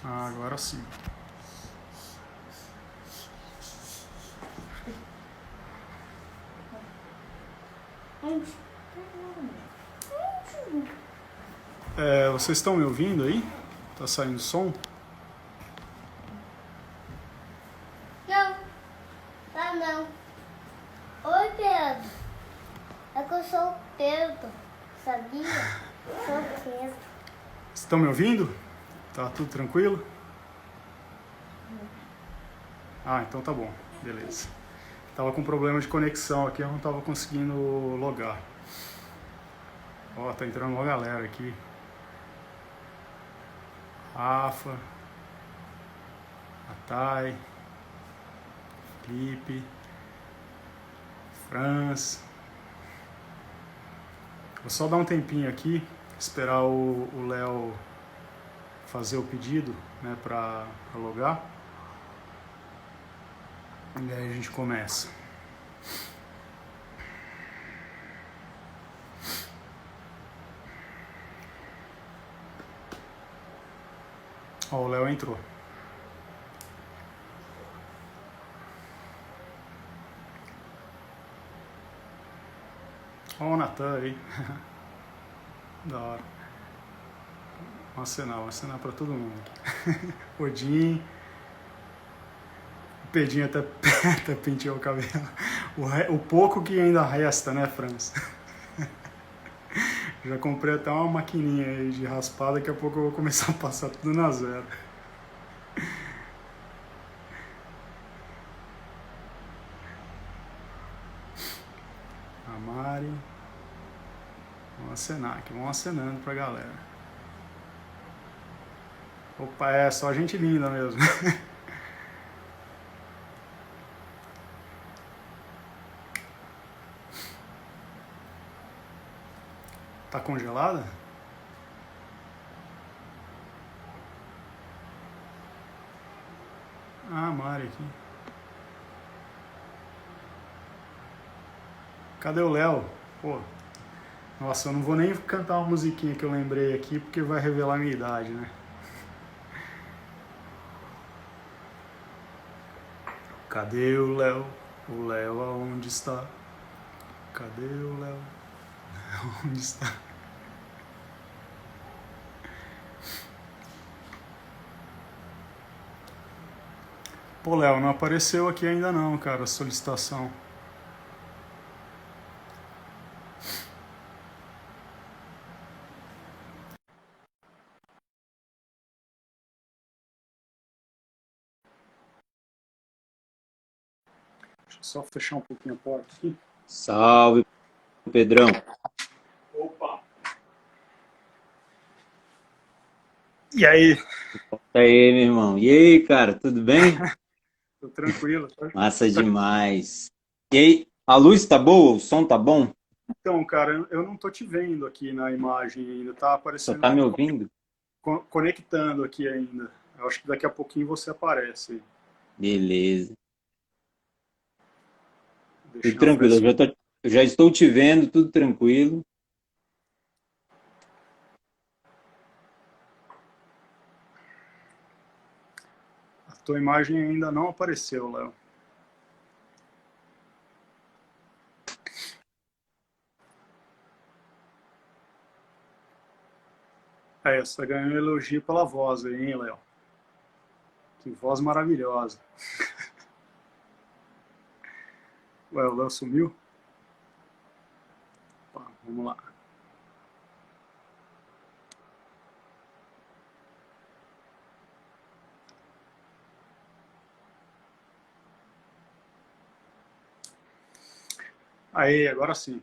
Ah, agora sim. Vocês estão me ouvindo aí? Tá saindo som? Não, tá não. Oi, Pedro. É que eu sou o Pedro, sabia? Sou o Pedro. Vocês estão me ouvindo? Tá tudo tranquilo? Ah, então tá bom. Beleza. Tava com problema de conexão aqui, eu não tava conseguindo logar. Ó, tá entrando uma galera aqui. Rafa, a Thay, Felipe, Franz. Vou só dar um tempinho aqui, esperar o Léo fazer o pedido, né, pra logar. E aí a gente começa. Ó, o Léo entrou. Ó o Natan aí. Da hora. Vamos acenar pra todo mundo. Odin. O Pedinho até, até penteou o cabelo. O pouco que ainda resta, né, Franz? Já comprei até uma maquininha aí de raspar, daqui a pouco eu vou começar a passar tudo na zero. A Mari. Vamos acenar aqui, vamos acenando pra galera. Opa, é só gente linda mesmo. Tá congelada? Ah, a Mari aqui. Cadê o Léo? Pô, nossa, eu não vou nem cantar uma musiquinha que eu lembrei aqui, porque vai revelar a minha idade, né? Cadê o Léo? O Léo aonde está? Cadê o Léo? Onde está? Pô, Léo, não apareceu aqui ainda não, cara, a solicitação. Deixa eu só fechar um pouquinho a porta aqui. Salve, Pedrão. Opa! E aí? E aí, meu irmão? E aí, cara, tudo bem? Tô tranquilo, tá? Massa demais. E aí, a luz tá boa? O som tá bom? Então, cara, eu não tô te vendo aqui na imagem ainda, tá Só tá aparecendo me ouvindo? conectando aqui ainda. Eu acho que daqui a pouquinho você aparece aí. Beleza. Tudo Deixar tranquilo. fresco. Eu já estou te vendo, tudo tranquilo. A tua imagem ainda não apareceu, Léo. Você ganhou um elogio pela voz aí, hein, Léo? Que voz maravilhosa. Ué, o Léo sumiu? Tá, vamos lá. Aí, agora sim.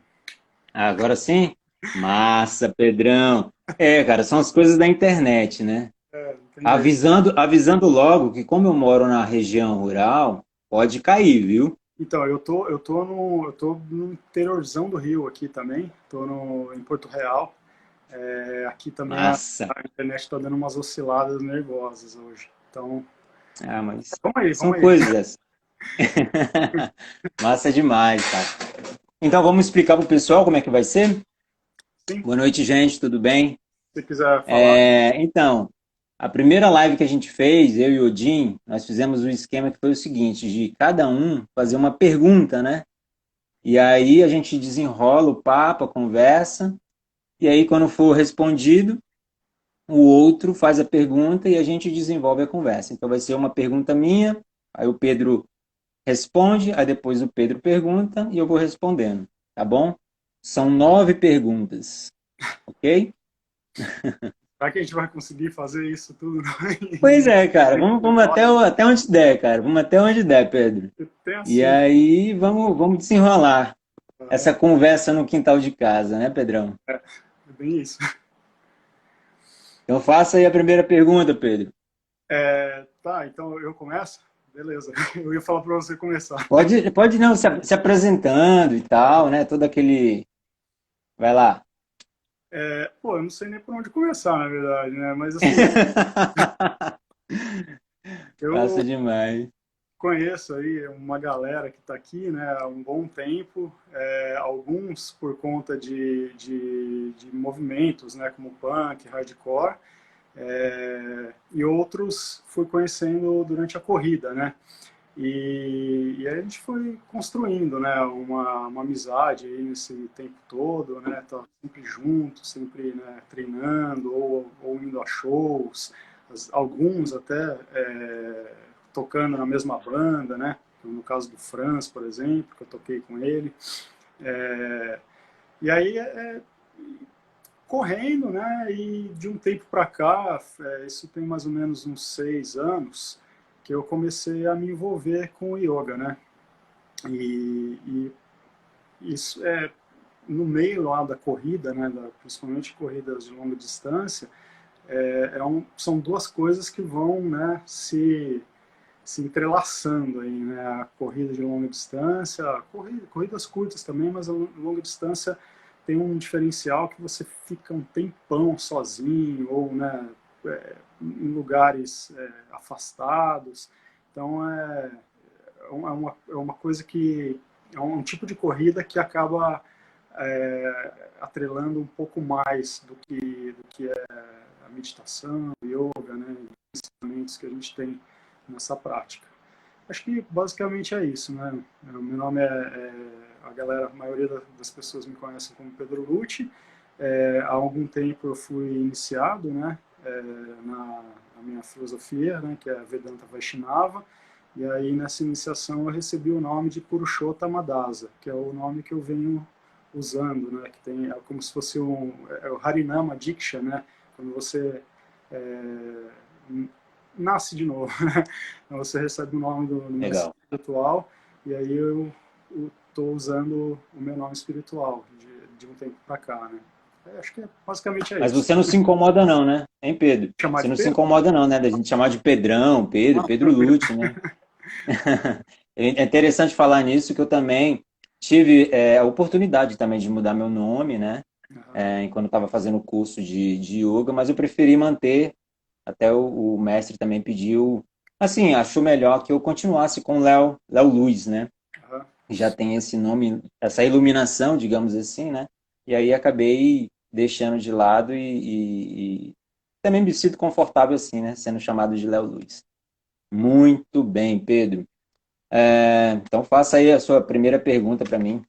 Agora sim? Massa, Pedrão. É, cara, são as coisas da internet, né? Não tem jeito. Avisando logo que como eu moro na região rural, pode cair, viu? Então, eu tô no interiorzão do Rio aqui também. Tô em Porto Real. Aqui também Massa. a internet está dando umas osciladas nervosas hoje. Então, Ah, mas vamos aí, são vamos aí. coisas. Massa demais, cara. Então vamos explicar para o pessoal como é que vai ser? Sim, Boa noite, gente, tudo bem? se você quiser falar. Então, A primeira live que a gente fez, eu e o Odin, nós fizemos um esquema que foi o seguinte, de cada um fazer uma pergunta, né? E aí a gente desenrola o papo, a conversa, e aí quando for respondido, o outro faz a pergunta e a gente desenvolve a conversa. Então vai ser uma pergunta minha, aí o Pedro responde, aí depois o Pedro pergunta e eu vou respondendo, tá bom? São 9 perguntas, ok? Será que a gente vai conseguir fazer isso tudo? Pois é, cara, vamos até onde der, cara. Vamos até onde der, Pedro. Tem E assim, aí vamos desenrolar essa conversa no quintal de casa, né, Pedrão? é bem isso. Então faça aí a primeira pergunta, Pedro. Tá, então eu começo? Beleza. Eu ia falar para você começar. Pode não, se apresentando e tal, né? Todo aquele. Vai lá. Pô, eu não sei nem por onde começar, na verdade, né? Mas assim, Passa eu demais. conheço aí uma galera que está aqui, né, há um bom tempo, alguns por conta de movimentos, né, como punk, hardcore, e outros fui conhecendo durante a corrida, né? E aí a gente foi construindo, né, uma amizade aí nesse tempo todo, né, tá sempre junto, sempre, né, treinando ou indo a shows, alguns até tocando na mesma banda, né, no caso do Franz, por exemplo, que eu toquei com ele. É, e aí correndo, né, e de um tempo para cá, isso tem mais ou menos uns 6 anos, que eu comecei a me envolver com o yoga, né? E isso no meio lá da corrida, né? Principalmente corridas de longa distância, são duas coisas que vão, né? Se entrelaçando aí, né? A corrida de longa distância, corridas curtas também, mas a longa distância tem um diferencial que você fica um tempão sozinho ou, né? Em lugares afastados. Então é uma coisa que é um tipo de corrida que acaba atrelando um pouco mais do que é a meditação, o yoga, né, os ensinamentos que a gente tem nessa prática. Acho que basicamente é isso, né? O meu nome a maioria das pessoas me conhecem como Pedro Lucci. Há algum tempo eu fui iniciado, né, na minha filosofia, né, que é a Vedanta Vaishnava, e aí nessa iniciação eu recebi o nome de Purushottam Madasa, que é o nome que eu venho usando, né, que é como se fosse o Harinama Diksha, né, quando você nasce de novo, né? Então você recebe o nome do mestre Legal. espiritual, e aí eu estou usando o meu nome espiritual de um tempo para cá, né? Acho que basicamente é Mas isso. você não se incomoda não, né? Hein, Pedro? Chamar Você de não se Pedro? incomoda não, né? Da gente chamar de Pedrão, Pedro, Não, Pedro tranquilo. Lucci, né? É interessante falar nisso, que eu também tive a oportunidade também de mudar meu nome, né? Quando estava fazendo o curso de yoga, mas eu preferi manter, até o mestre também pediu, assim, achou melhor que eu continuasse com Léo Luz, né? Uhum. Já tem esse nome, essa iluminação, digamos assim, né? E aí acabei deixando de lado e também me sinto confortável assim, né? Sendo chamado de Léo Luz. Muito bem, Pedro. Então faça aí a sua primeira pergunta para mim.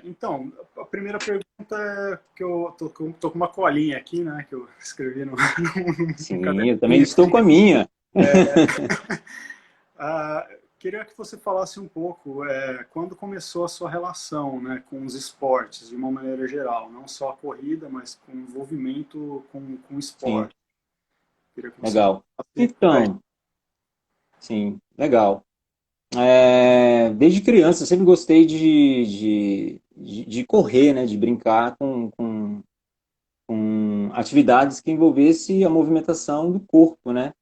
Então, a primeira pergunta é que eu tô com uma colinha aqui, né? Que eu escrevi no Sim, eu também caderninho. estou com a minha. Ah, queria que você falasse um pouco quando começou a sua relação, né, com os esportes, de uma maneira geral, não só a corrida, mas com envolvimento com o Sim, esporte. Queria que você legal. falasse um pouco pra gente. Então, sim, legal. Desde criança eu sempre gostei de correr, né? De brincar com atividades que envolvesse a movimentação do corpo, né?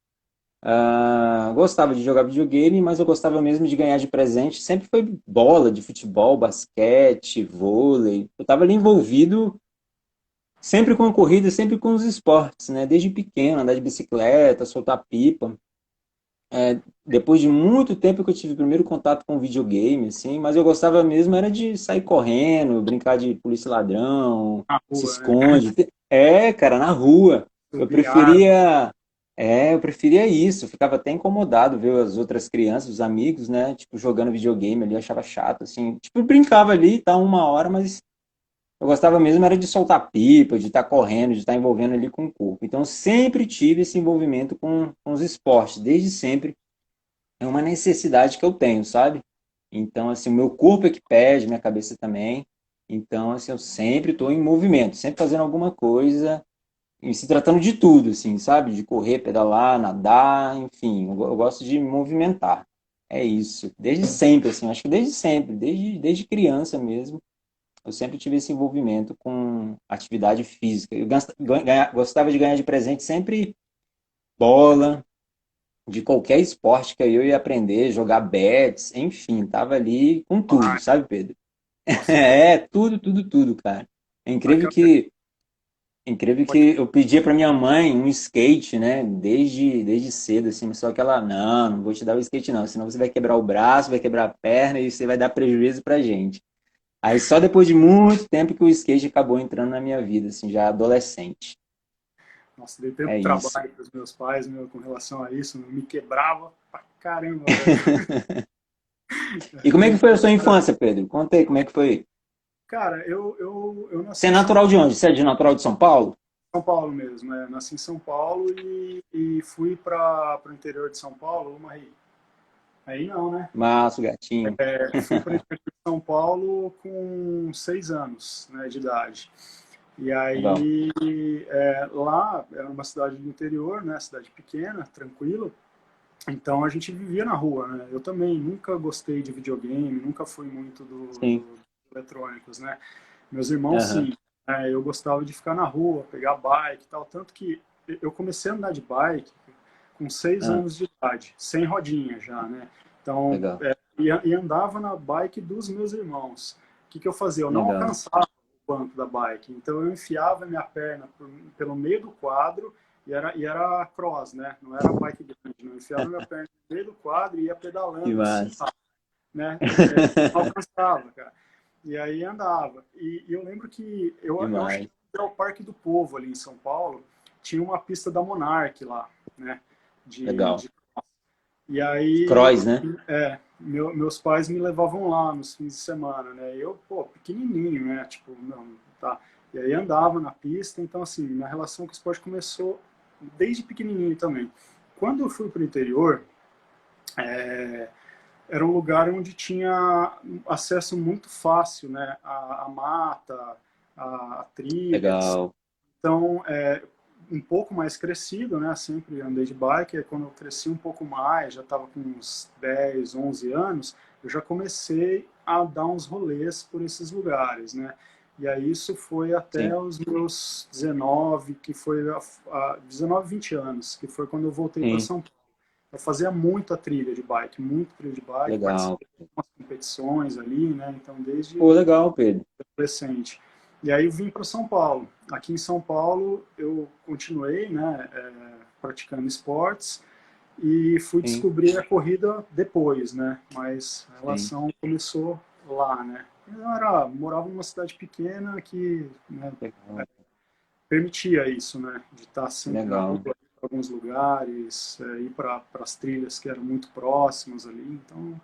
Gostava de jogar videogame, mas eu gostava mesmo de ganhar de presente. Sempre foi bola de futebol, basquete, vôlei. Eu estava ali envolvido sempre com a corrida, sempre com os esportes, né? Desde pequeno, andar de bicicleta, soltar pipa. Depois de muito tempo que eu tive o primeiro contato com videogame, assim, mas eu gostava mesmo era de sair correndo, brincar de polícia e ladrão, Na se rua, né? esconde. Cara, na rua. Eu subir árvore. preferia, eu preferia isso. Eu ficava até incomodado ver as outras crianças, os amigos, né? Tipo, jogando videogame ali, eu achava chato, assim. Tipo, eu brincava ali, tá, uma hora, mas eu gostava mesmo era de soltar pipa, de estar correndo, de estar envolvendo ali com o corpo. Então, eu sempre tive esse envolvimento com os esportes, desde sempre. É uma necessidade que eu tenho, sabe? Então, assim, o meu corpo é que pede, minha cabeça também. Então, assim, eu sempre estou em movimento, sempre fazendo alguma coisa, e se tratando de tudo, assim, sabe? De correr, pedalar, nadar, enfim, eu gosto de me movimentar. É isso. Desde sempre, assim, acho que desde sempre, desde criança mesmo, eu sempre tive esse envolvimento com atividade física. Eu gostava de ganhar de presente sempre bola, de qualquer esporte que eu ia aprender, jogar bets, enfim, tava ali com tudo, Ah, sabe, Pedro? nossa, É, tudo, tudo, tudo, cara. É incrível aquela, que eu pedia para minha mãe um skate, né, desde cedo, assim, só que ela, não, não vou te dar o skate não, senão você vai quebrar o braço, vai quebrar a perna e você vai dar prejuízo pra gente. Aí só depois de muito tempo que o skate acabou entrando na minha vida, assim, já adolescente. nossa, dei tempo É de isso. trabalho para os meus pais, meu, com relação a isso, me quebrava pra caramba, velho. E como é que foi a sua Cara, infância, Pedro? Conta aí, como é que foi? cara, eu Você nasci é em São natural de onde? Você é de natural de São Paulo? São Paulo mesmo, né? Nasci em São Paulo e fui para o interior de São Paulo, uma aí não, né? Maço, gatinho. Fui para o interior de São Paulo com 6 anos, né, de idade. E Legal. aí lá era uma cidade do interior, né? Cidade pequena, tranquila. Então a gente vivia na rua, né? Eu também nunca gostei de videogame, nunca fui muito Sim. do eletrônicos, né? Meus irmãos, Aham. sim. Eu gostava de ficar na rua, pegar bike e tal. Tanto que eu comecei a andar de bike com seis Ah, anos de idade, sem rodinha já, né? Então, legal. e andava na bike dos meus irmãos. O que eu fazia? Eu não Legal. alcançava o banco da bike. Então, eu enfiava minha perna pelo meio do quadro e era cross, né? Não era bike grande, não. Eu enfiava minha perna no meio do quadro e ia Que pedalando assim, massa. né? Não alcançava, cara. E aí andava. E eu lembro que eu acho que Demais. era o Parque do Povo ali em São Paulo, tinha uma pista da Monarch lá, né? De, Legal. de... E aí Cross, né? meus pais me levavam lá nos fins de semana, né? Eu, pô, pequenininho, né? Tipo, não, tá. E aí andava na pista, então assim, minha relação com o esporte começou desde pequenininho também. Quando eu fui para o interior, era um lugar onde tinha acesso muito fácil, né, à mata, a trilhas. Legal. Então, um pouco mais crescido, né, sempre andei de bike, aí quando eu cresci um pouco mais, já estava com uns 10, 11 anos, eu já comecei a dar uns rolês por esses lugares, né. E aí isso foi até Sim. os meus 19, que foi 19, 20 anos, que foi quando eu voltei para Sim. São Paulo. Eu fazia muita trilha de bike, muito trilha de bike, Legal. participei de algumas competições ali, né? Então, desde Pô, legal, Pedro. adolescente. E aí eu vim para São Paulo. Aqui em São Paulo eu continuei, né, praticando esportes e fui Sim. descobrir a corrida depois, né? Mas a Sim. relação começou lá, né? Morava numa cidade pequena que, né, Legal. permitia isso, né? De estar sempre na rua, Legal. ir para alguns lugares, ir para as trilhas que eram muito próximas ali, então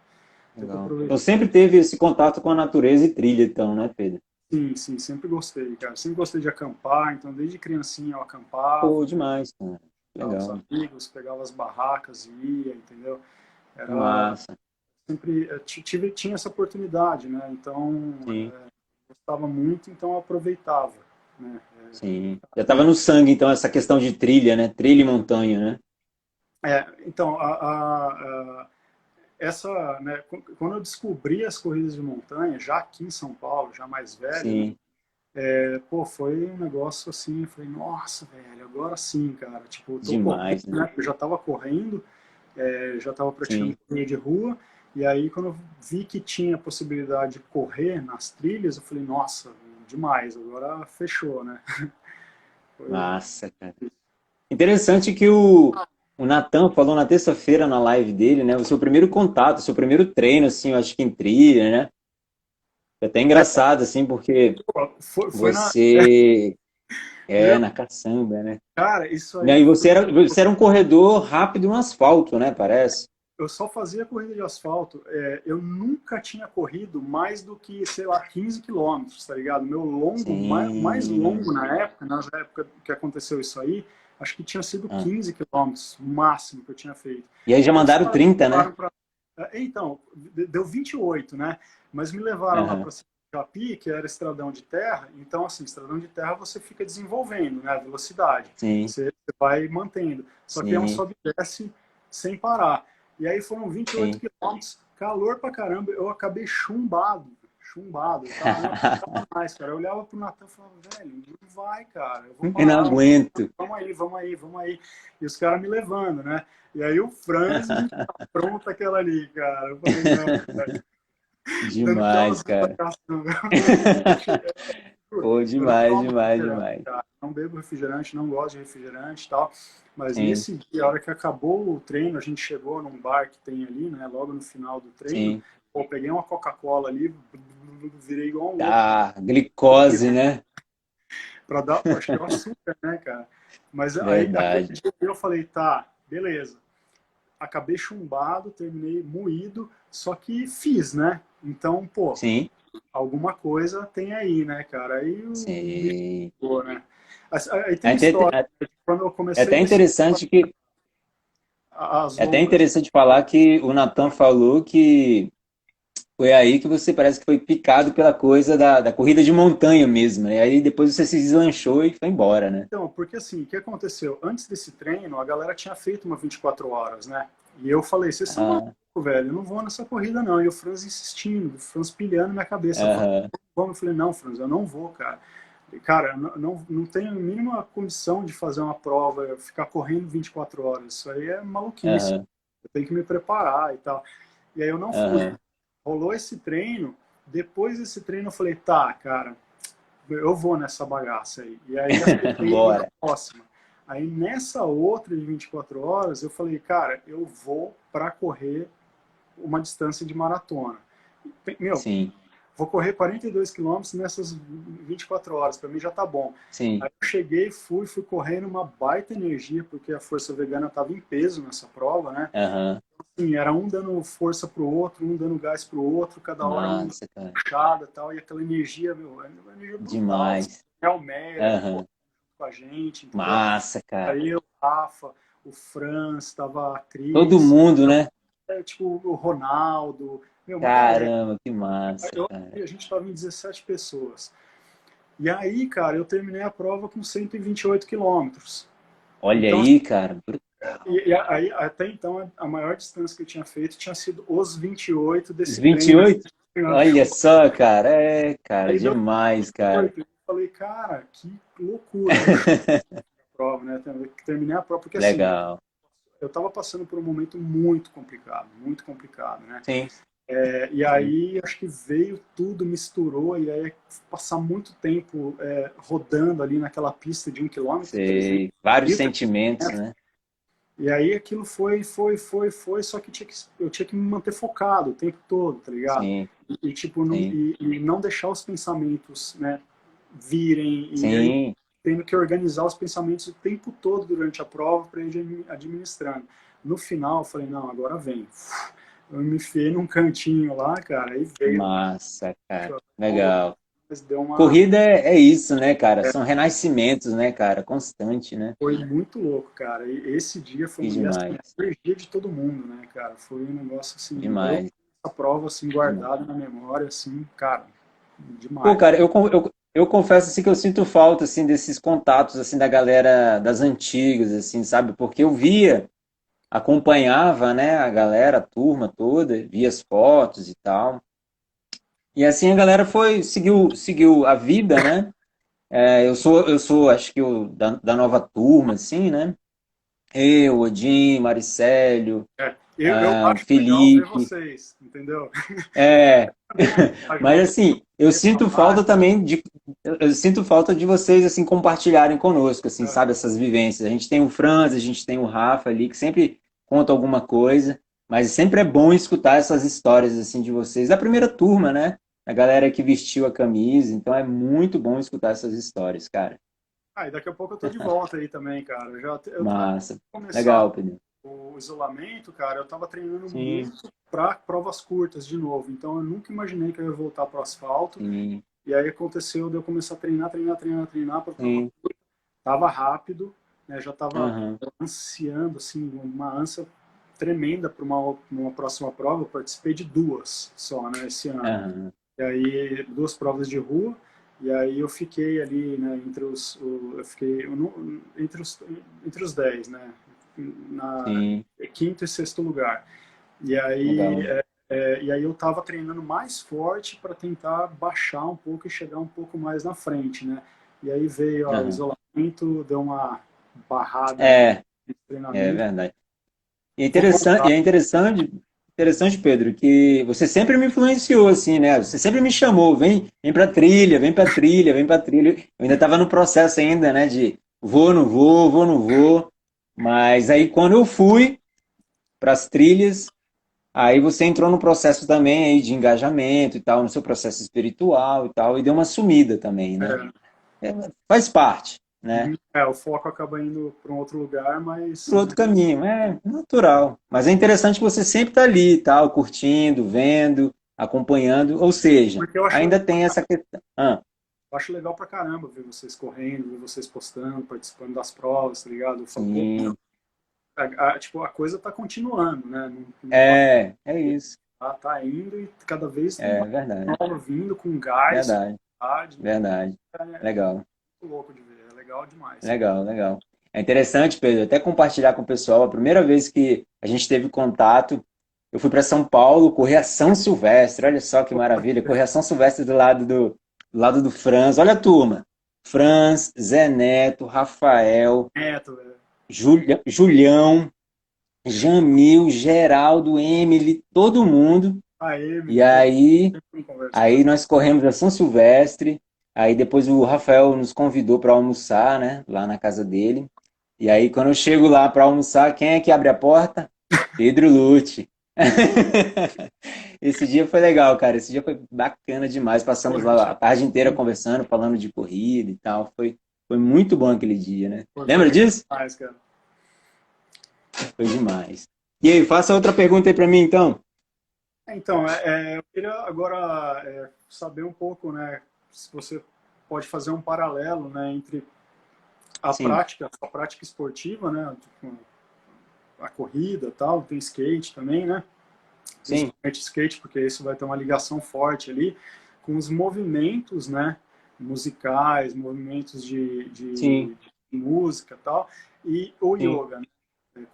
deu para Legal. aproveitar. Então sempre teve esse contato com a natureza e trilha, então, né, Pedro? Sim, sim, sempre gostei, cara. Sempre gostei de acampar, então desde criancinha eu Pô, acampava, demais, cara. com os Legal. amigos, pegava as barracas e ia, entendeu? Que Era massa. sempre tinha essa oportunidade, né? Então Sim. gostava muito, então eu aproveitava, né? Sim. Já estava no sangue, então, essa questão de trilha, né? Trilha e montanha, né? Então essa, né, quando eu descobri as corridas de montanha, já aqui em São Paulo, já mais velho, né, Sim. pô, foi um negócio assim, eu falei, nossa, velho, agora sim, cara, tipo, eu tô correndo, Demais, né? né, eu já tava correndo, já tava praticando Sim. corrida de rua, e aí quando eu vi que tinha a possibilidade de correr nas trilhas, eu falei, nossa, demais, agora fechou, né, foi, Massa, cara. Interessante que o Natan falou na terça-feira na live dele, né? O seu primeiro contato, o seu primeiro treino, assim, eu acho que em trilha, né? É até engraçado, assim, porque foi na, você É, na caçamba, né? Cara, isso E aí aí foi. você era um corredor rápido no asfalto, né? Parece. Eu só fazia corrida de asfalto. Eu nunca tinha corrido mais do que, sei lá, 15 quilômetros, tá ligado? Meu longo, mais longo Sim. na época, na época que aconteceu isso aí, acho que tinha sido Ah. 15 quilômetros, o máximo que eu tinha feito. E aí já Aí os mandaram caras me 30, né? levaram pra. Então, deu 28, né? Mas me levaram lá Aham. para Japi, que era estradão de terra. Então, assim, estradão de terra você fica desenvolvendo, né? A velocidade. Sim, Você vai mantendo. Só que é um sim, sobe e desce sem parar. E aí foram 28 sim. quilômetros, calor pra caramba. Eu acabei chumbado, chumbado. Eu tava, não tava mais, cara. Eu olhava pro Natan e falava, velho, não vai, cara. Eu vou Eu não parar. aguento. Vamos aí, vamos aí, vamos aí. E os caras me levando, né? E aí o Franz pronta aquela ali, cara. Eu falei, não, velho. Dando Demais, tchauzinho pra cara. caçamba. Pô, Eu não demais, tomo demais, refrigerante, demais. cara. Não bebo refrigerante, não gosto de refrigerante e tal. Mas Sim, nesse dia, a hora que acabou o treino, a gente chegou num bar que tem ali, né? Logo no final do treino. sim. Pô, peguei uma Coca-Cola ali, virei igual um louco. Ah, glicose, né? Pra dar, acho que é o açúcar, né, cara? Mas aí, aquele Verdade. dia eu falei, tá, beleza. Acabei chumbado, terminei moído, só que fiz, né? Então, pô, Sim, alguma coisa tem aí, né, cara? Aí o bicho sim. pegou, né? Aí É tem até, história. Quando eu é comecei até nesse interessante que as é até longas, interessante falar que o Natan falou que foi aí que você parece que foi picado pela coisa da corrida de montanha mesmo, né? E aí depois você se deslanchou e foi embora, né? então, porque assim, o que aconteceu? Antes desse treino, a galera tinha feito uma 24 horas, né? E eu falei, vocês são malucos, Ah, velho, eu não vou nessa corrida não. E o Franz insistindo, o Franz pilhando minha cabeça. aham, Vamos, eu falei, não, Franz, eu não vou, cara. Cara, não tenho a mínima condição de fazer uma prova, ficar correndo 24 horas. Isso aí é maluquice. aham, Eu tenho que me preparar e tal. E aí eu não fui. aham. Rolou esse treino. Depois desse treino eu falei, tá, cara, eu vou nessa bagaça aí. E aí acertei ir na Bora. próxima. Aí nessa outra de 24 horas eu falei, cara, eu vou para correr uma distância de maratona. Meu, Sim, vou correr 42 quilômetros nessas 24 horas, para mim já tá bom. sim. Aí eu cheguei, fui correndo uma baita energia, porque a força vegana estava em peso nessa prova, né? Aham. Assim, era um dando força pro outro, um dando gás pro outro, cada hora um Massa, cara. puxada e tal, e aquela energia, meu, é uma energia brutal. Assim, Demais. é o Meyer, pô, Aham. com a gente, entendeu? Massa, cara. Aí o Rafa, o Franz, tava a Todo Cris, mundo, né? tipo o Ronaldo, meu, uma galera. Caramba, que massa, cara. A gente estava em 17 pessoas. E aí, cara, eu terminei a prova com 128 quilômetros. Olha Então, aí, cara. e aí, até então, a maior distância que eu tinha feito tinha sido os 28 Os desse treino. 28? Olha só, cara. É, cara, Aí deu demais, cara. 28. Eu falei, cara, que loucura. Eu a prova, né? Terminei a prova, porque assim, Legal. eu estava passando por um momento muito complicado, né? Sim, E sim. aí acho que veio tudo, misturou, e aí passar muito tempo rodando ali naquela pista de 1 quilômetro, 300 Sei. Vários metros, sentimentos, né? e aí aquilo foi, só que eu tinha que me manter focado o tempo todo, tá ligado? Sim, Tipo, não, sim. e não deixar os pensamentos, né, virem, e aí Sim. tendo que organizar os pensamentos o tempo todo durante a prova para ir administrando. No final, eu falei, não, agora vem. Eu me enfiei num cantinho lá, cara, aí veio, Massa, cara. pô, Legal. mas deu uma. Corrida é isso, né, cara? São renascimentos, né, cara? Constante, né? Foi muito louco, cara. E esse dia foi Que e assim, demais. a energia de todo mundo, né, cara? Foi um negócio assim, eu Demais. essa prova assim Demais. guardada na memória, assim, cara, Pô, demais. cara, eu confesso assim que eu sinto falta assim desses contatos assim da galera das antigas, assim, sabe? Porque eu via, acompanhava, né, a galera, a turma toda, via as fotos e tal. E assim a galera seguiu a vida, né? É, eu sou, acho que da nova turma, assim, né? Eu, Odin, Maricélio, Eu acho legal ver Felipe. vocês, entendeu? É, mas Uma assim, eu essa sinto falta parte, também eu sinto falta de vocês assim compartilharem conosco, assim, sabe, essas vivências. A gente tem o Franz, a gente tem o Rafa ali que sempre conta alguma coisa, mas sempre é bom escutar essas histórias assim de vocês, da primeira turma, né? A galera que vestiu a camisa, então é muito bom escutar essas histórias, cara. Ah, e daqui a pouco eu tô de volta aí também, cara. Massa. Começar Legal, Pedro. o isolamento, cara, eu tava treinando Sim, muito para provas curtas de novo. Então eu nunca imaginei que eu ia voltar pro asfalto. sim, E aí aconteceu de eu começar a treinar para prova. sim. Tava rápido, né? Já tava Aham, ansiando, assim, uma ânsia tremenda para uma próxima prova. Eu participei de duas só, né, esse ano. aham, E aí, duas provas de rua. E aí eu fiquei ali, né, eu fiquei entre os 10, né, na sim. quinto e sexto lugar. E aí, Legal. e aí eu estava treinando mais forte para tentar baixar um pouco e chegar um pouco mais na frente, né? E aí veio ó, o Aham. isolamento, deu uma barrada aí É, no é treinamento. verdade. Vou E voltar. é interessante, Pedro, que você sempre me influenciou, assim, né? Você sempre me chamou, vem pra trilha, vem pra trilha, vem pra trilha. Eu ainda estava no processo ainda, né, de vou, não vou, vou, não vou. Mas aí quando eu fui para as trilhas, aí você entrou no processo também aí de engajamento e tal, no seu processo espiritual e tal, e deu uma sumida também, né? É, É, faz parte, né? o foco acaba indo para um outro lugar, Pro mas outro caminho. É natural. Mas é interessante que você sempre está ali, tal, curtindo, vendo, acompanhando. Ou seja, porque eu acho ainda legal, tem essa questão. Ah, eu acho legal pra caramba ver vocês correndo, ver vocês postando, participando das provas, tá ligado? Eu falo, pô, sim. tipo, a coisa tá continuando, né? Não para, É isso. tá indo e cada vez tem É mais verdade. prova vindo com gás, Verdade. vontade. Verdade. É muito Legal. louco de ver, é legal demais. Legal, legal. É interessante, Pedro, até compartilhar com o pessoal. A primeira vez que a gente teve contato, eu fui para São Paulo correr a São Silvestre. Olha só que maravilha. Correr a São Silvestre do lado do Franz. Olha a turma. Franz, Zé Neto, Rafael, Neto, velho. Julião, Jamil, Geraldo, Emily, todo mundo. Aê, E Emily, pô, aí, sempre não converso com ela. aí nós corremos a São Silvestre. Aí depois o Rafael nos convidou para almoçar, né? Lá na casa dele. E aí, quando eu chego lá para almoçar, quem é que abre a porta? Pedro Lute. Esse dia foi legal, cara. Esse dia foi bacana demais. Pô, Passamos lá gente, a tarde inteira conversando, falando de corrida e tal. Foi muito bom aquele dia, né? pô, foi Lembra legal disso? demais, cara. Foi demais. E aí, faça outra pergunta aí para mim, então. Então, eu queria agora saber um pouco, né, se você pode fazer um paralelo, né, entre Sim, a prática esportiva, né, tipo, a corrida e tal, tem skate também, né, sim, principalmente skate, porque isso vai ter uma ligação forte ali com os movimentos, né, musicais, movimentos sim, de música e tal, e o sim. yoga, né?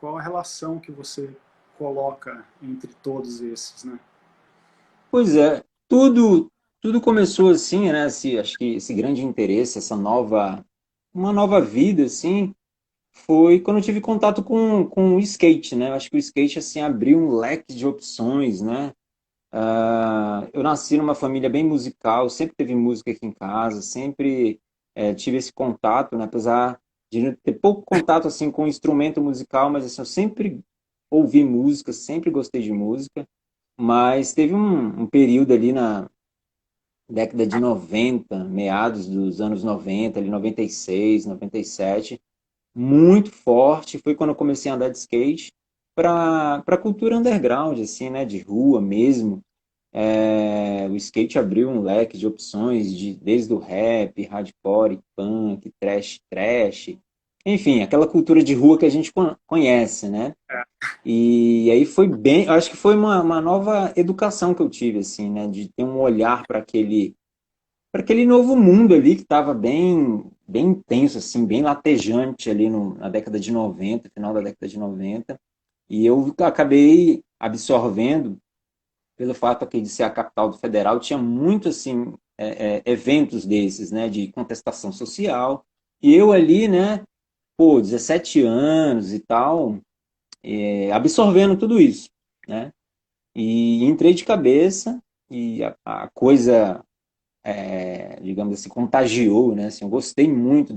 Qual a relação que você coloca entre todos esses, né? Pois é, tudo começou assim, né? Acho que esse grande interesse, uma nova vida, assim, foi quando eu tive contato com o skate, né? Eu acho que o skate, assim, abriu um leque de opções, né? Eu nasci numa família bem musical, sempre teve música aqui em casa, sempre tive esse contato, né? Apesar de ter pouco contato, assim, com instrumento musical, mas, assim, eu sempre ouvi música, sempre gostei de música, mas teve um período ali na década de 90, meados dos anos 90, ali 96, 97, muito forte. Foi quando eu comecei a andar de skate para cultura underground, assim, né, de rua mesmo. O skate abriu um leque de opções desde o rap, hardcore, punk, trash, enfim, aquela cultura de rua que a gente conhece, né? E aí foi bem, eu acho que foi uma nova educação que eu tive, assim, né? De ter um olhar para aquele novo mundo ali que estava bem intenso, assim, bem latejante ali na década de 90, final da década de 90. E eu acabei absorvendo, pelo fato aqui de ser a capital do federal, tinha muito, assim, eventos desses, né? De contestação social. E eu ali, né? Pô, 17 anos e tal, absorvendo tudo isso, né? E entrei de cabeça e a coisa, digamos assim, contagiou, né? Assim, eu gostei muito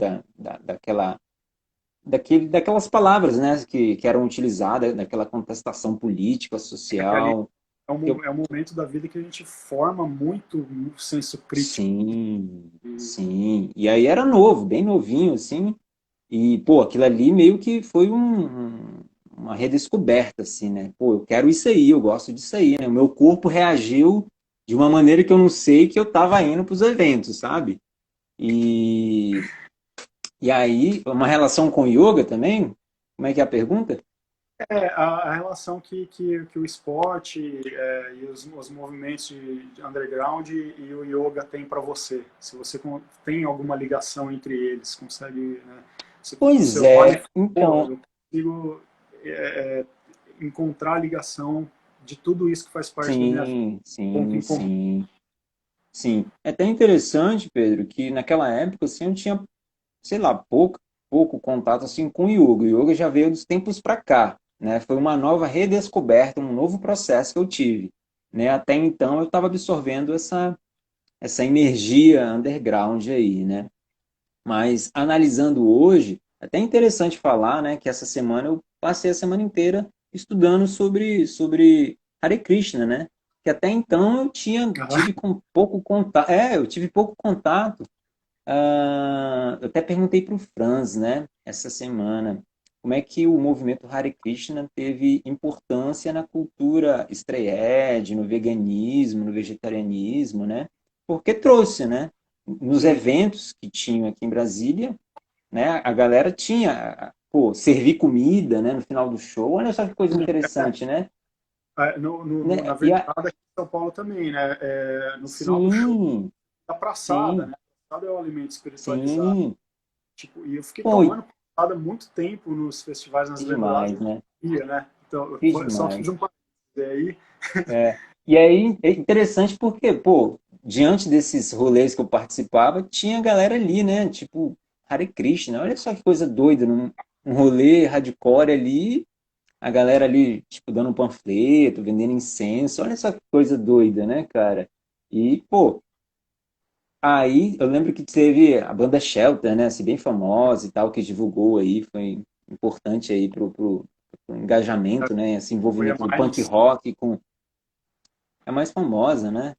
daquelas palavras, né, que eram utilizadas, daquela contestação política, Aquela social. é um momento da vida que a gente forma muito o senso crítico. Sim, sim. E aí era novo, bem novinho, assim. E, pô, aquilo ali meio que foi uma redescoberta, assim, né? Pô, eu quero isso aí, eu gosto disso aí, né? O meu corpo reagiu de uma maneira que eu não sei que eu tava indo pros eventos, sabe? E, e aí, uma relação com yoga também? Como é que é a pergunta? A relação que o esporte e os movimentos de underground e o yoga tem para você. Se você tem alguma ligação entre eles, consegue, né? Se você Pois olha e é, fala, pô, então, eu consigo encontrar a ligação de tudo isso que faz parte da minha vida, sim, ponto sim, em comum. sim, sim. É até interessante, Pedro, que naquela época, assim, eu tinha, sei lá, pouco contato, assim, com o yoga. O yoga já veio dos tempos para cá, né? Foi uma nova redescoberta, um novo processo que eu tive, né? Até então eu estava absorvendo essa energia underground aí, né? Mas analisando hoje, é até interessante falar, né, que essa semana eu passei a semana inteira estudando sobre Hare Krishna, né? Que até então eu tive com pouco contato, eu tive pouco contato. Eu até perguntei para o Franz, né, essa semana, como é que o movimento Hare Krishna teve importância na cultura estreed, no veganismo, no vegetarianismo, né? Porque trouxe, né? Nos Sim. eventos que tinham aqui em Brasília, né? A galera tinha, pô, servir comida, né? No final do show. Olha só que coisa interessante, né? Na Né? Vernada aqui em São Paulo também, né? No final do show Sim, da praçada, sim, né? A praçada é o alimento espiritualizado. sim. Tipo, e eu fiquei Pô, tomando porrada muito tempo nos festivais, nas que lembradas, demais, eu não né? ia, né? Então, Que só demais. fiz um parênteses aí. É. E aí é interessante porque, pô, diante desses rolês que eu participava, tinha galera ali, né? Tipo, Hare Krishna, olha só que coisa doida, um rolê hardcore ali, a galera ali, tipo, dando um panfleto, vendendo incenso, olha só que coisa doida, né, cara? E, pô, aí eu lembro que teve a banda Shelter, né, assim, bem famosa e tal, que divulgou aí, foi importante aí pro engajamento, né, esse Foi a envolvimento do punk mais. rock com a mais famosa, né?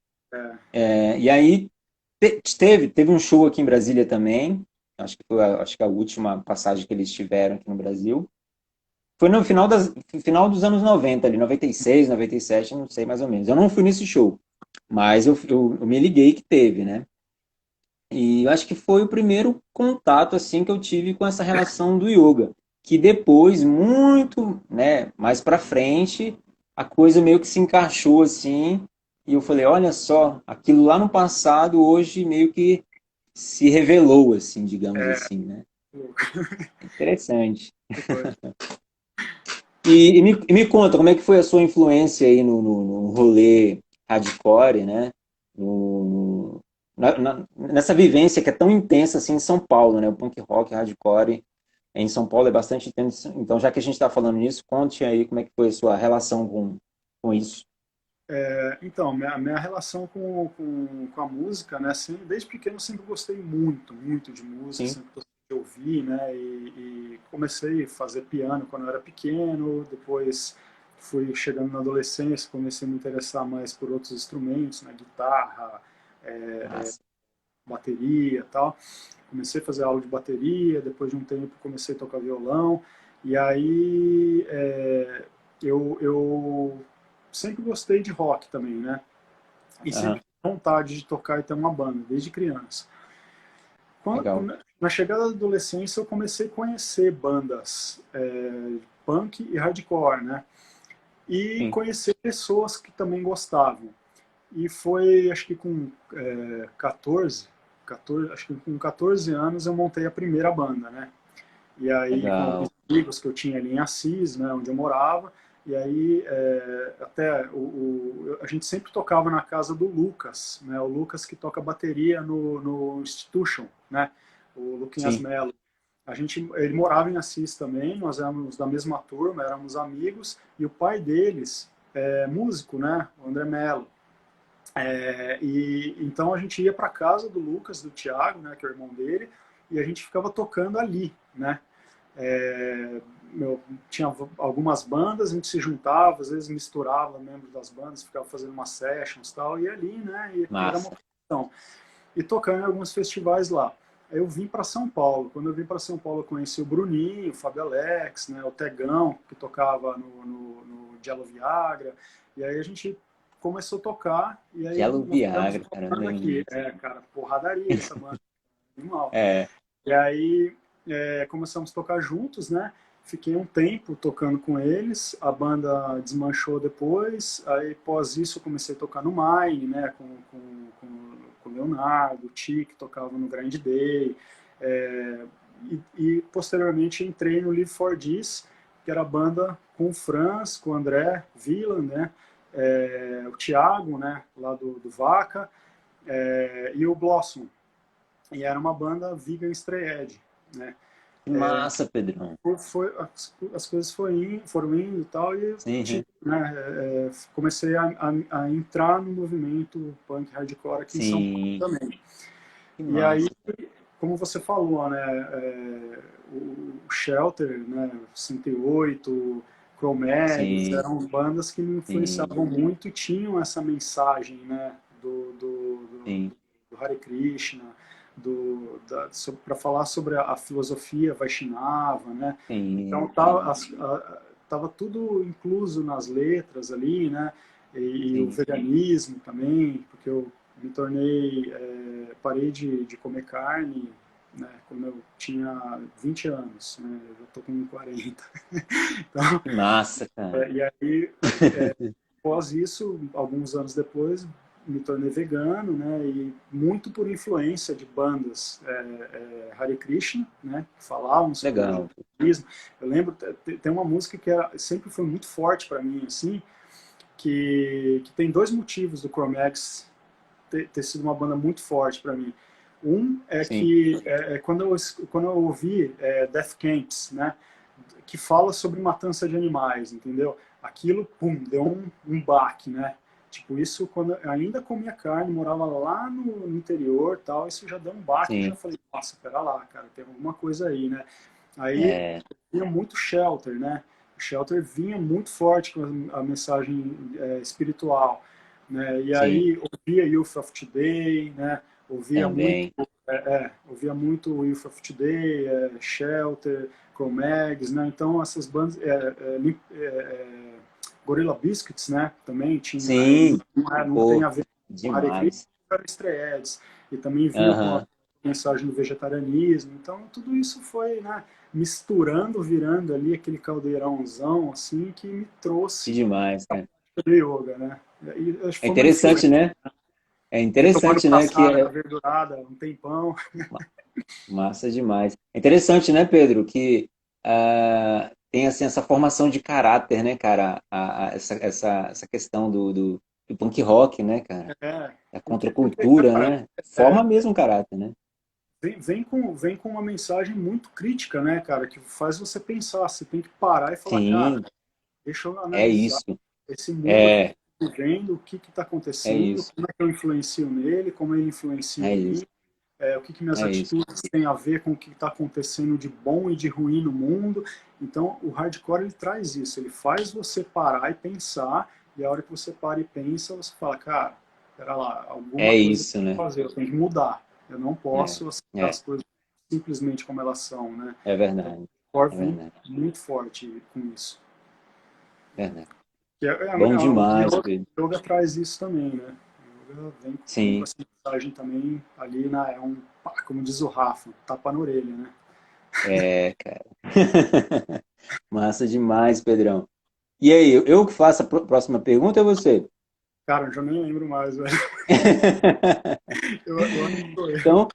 É, E aí teve um show aqui em Brasília também. Acho que a última passagem que eles tiveram aqui no Brasil. Foi no final dos anos 90 ali, 96, 97, não sei mais ou menos. Eu não fui nesse show, mas eu me liguei que teve, né? E eu acho que foi o primeiro contato assim que eu tive com essa relação do yoga, que depois, muito, né, mais para frente, a coisa meio que se encaixou assim, e eu falei, olha só, aquilo lá no passado hoje meio que se revelou assim, digamos assim, né? Interessante. foi. E me conta, como é que foi a sua influência aí no rolê hardcore, né? Nessa vivência que é tão intensa assim em São Paulo, né? O punk rock, hardcore em São Paulo é bastante intenso. Então, já que a gente está falando nisso, conte aí como é que foi a sua relação com isso. Então, minha relação com a música, né? Desde pequeno eu sempre gostei muito de música, Sim, sempre gostei de ouvir, né? E comecei a fazer piano quando eu era pequeno, depois fui chegando na adolescência, comecei a me interessar mais por outros instrumentos, né? Guitarra, massa. bateria e tal. Comecei a fazer aula de bateria, depois de um tempo comecei a tocar violão, e aí eu sempre gostei de rock também, né? E sempre Aham, tive vontade de tocar e ter uma banda, desde criança. legal. Na chegada da adolescência eu comecei a conhecer bandas punk e hardcore, né? E Sim, conhecer pessoas que também gostavam. E foi, acho que com 14, acho que com 14 anos eu montei a primeira banda, né? E aí com alguns legal. amigos que eu tinha ali em Assis, né, onde eu morava, e aí até a gente sempre tocava na casa do Lucas, né? O Lucas que toca bateria no Institution, né? O Luquinhas Sim, Mello. Ele morava em Assis também, nós éramos da mesma turma, éramos amigos, e o pai deles é músico, né? O André Mello. E então a gente ia para casa do Lucas, do Thiago, né, que é o irmão dele, e a gente ficava tocando ali, né? É, tinha algumas bandas, a gente se juntava, às vezes misturava membros das bandas, ficava fazendo umas sessions e tal, e ali, né, e era uma Massa. questão. E tocando em alguns festivais lá. Aí eu vim para São Paulo. Quando eu vim para São Paulo, eu conheci o Bruninho, o Fábio Alex, né, o Tegão, que tocava no Jello Viagra. E aí a gente começou a tocar, e aí Jello nós tivemos Viagra, uma cara, não banda lembro aqui. disso. Cara, porradaria essa banda, animal. É, E aí começamos a tocar juntos, né? Fiquei um tempo tocando com eles, a banda desmanchou depois, aí após isso eu comecei a tocar no Mine, né? Com o Leonardo, o Tic tocava no Grand Day, e posteriormente entrei no Live for This, que era a banda com o Franz, com o André Villa, né? O Thiago, né? Lá do Vaca, e o Blossom. E era uma banda vegan stray edge, né? que massa, Pedrão. As coisas foram indo e tal, e Sim, né, comecei a entrar no movimento punk hardcore aqui em São Paulo sim, também. que E aí, massa. como você falou, né, o Shelter, né, 68, Cro-Mags, Sim, eram bandas que me sim, influenciavam muito e tinham essa mensagem, né, sim, do Hare Krishna, para falar sobre a filosofia Vaishnava, né? Então sim, sim, tava tudo incluso nas letras ali, né? E o sim. veganismo também, porque eu me tornei, parei de comer carne, né? Quando eu tinha 20 anos, né? Eu tô com 40. Então, Que massa, cara. e aí após isso, alguns anos depois, me tornei vegano, né? E muito por influência de bandas Hare Krishna, né? Que falavam sobre o Legal. veganismo. Eu lembro, tem uma música que sempre foi muito forte para mim, assim, que tem dois motivos do Cro-Mags ter sido uma banda muito forte para mim. Um é Sim, que quando eu ouvi Death Camps, né? Que fala sobre matança de animais, entendeu? Aquilo, pum, deu um baque, né? Tipo, isso quando eu ainda comia carne, morava lá no interior, tal, isso já deu um baque, eu já sim. falei, nossa, pera lá, cara, tem alguma coisa aí, né? Aí É, vinha muito Shelter, né? O Shelter vinha muito forte com a mensagem espiritual, né? E sim, aí ouvia Youth of Today, né? também. Ouvia muito Youth of Today, Shelter, Cro-Mags, né? Então essas bandas, Gorilla Biscuits, né? Também tinha, Sim, não tem pô, a ver com Hare Krishna, demais. era Stray Edge, e também vinha com a Aham, mensagem do vegetarianismo. Então tudo isso foi, né, misturando, virando ali aquele caldeirãozão assim que me que trouxe demais, cara. para yoga, né? E acho que É foi uma interessante, influência. né? É Fiquei tomando interessante, né? Que passada, é verdurada, um tempão. massa demais. É interessante, né, Pedro? Que tem assim essa formação de caráter, né, cara? Essa questão do punk rock, né, cara? É, A porque contracultura, cara, né? Forma mesmo o caráter, né? vem com uma mensagem muito crítica, né, cara, que faz você pensar, você tem que parar e falar, cara, Sim, deixa eu é analisar isso. esse mundo que É, eu estou vivendo, o que está é acontecendo, isso. como é que eu influencio nele, como ele influencia É em isso. mim, o que minhas É isso. atitudes têm a ver com o que está acontecendo de bom e de ruim no mundo. Então, o hardcore ele traz isso, ele faz você parar e pensar, e a hora que você para e pensa, você fala, cara, espera lá, alguma É coisa eu isso, tenho que né? fazer, eu tenho que mudar. Eu não É, posso aceitar é, as coisas simplesmente como elas são, né? é Então, verdade. o hardcore É vem verdade. muito forte com isso. Verdade. O Bom demais, yoga, Pedro. o yoga traz isso também, né? O yoga vem com Sim, essa mensagem também ali, como diz o Rafa, tapa na orelha, né? é, cara. Massa demais, Pedrão. E aí, eu que faço a próxima pergunta ou você? Cara, eu já nem lembro mais, velho. Eu acho que sou eu. Então,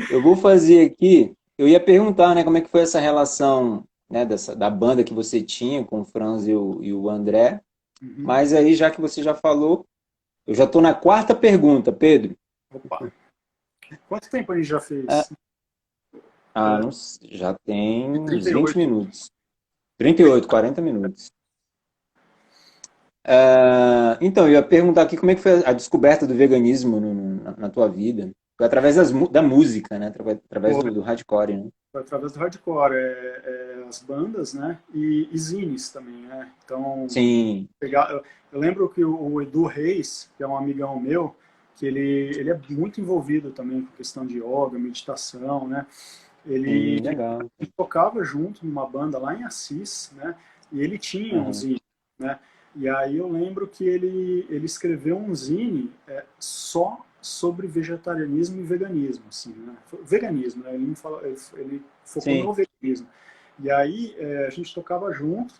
eu vou fazer aqui. Eu ia perguntar, né, como é que foi essa relação, né, da banda que você tinha com o Franz e o André. Uhum. Mas aí, já que você já falou, eu já estou na quarta pergunta, Pedro. Opa. Quanto tempo a gente já Ah, fez? não, já tem uns 20 38. minutos. 38, 40 minutos. Então, eu ia perguntar aqui como é que foi a descoberta do veganismo na tua vida. Foi através da música, né? Através do hardcore, né? Foi através do hardcore, as bandas, né? E zines também, né? Então, Sim, eu lembro que o Edu Reis, que é um amigão meu, que ele é muito envolvido também com questão de yoga, meditação, né? Ele sim, legal. tocava junto numa banda lá em Assis, né? E ele tinha um Uhum. zine, né? E aí eu lembro que ele escreveu um zine só sobre vegetarianismo e veganismo, assim, né? Veganismo, né? Ele não fala, ele focou Sim, no veganismo. E aí a gente tocava junto.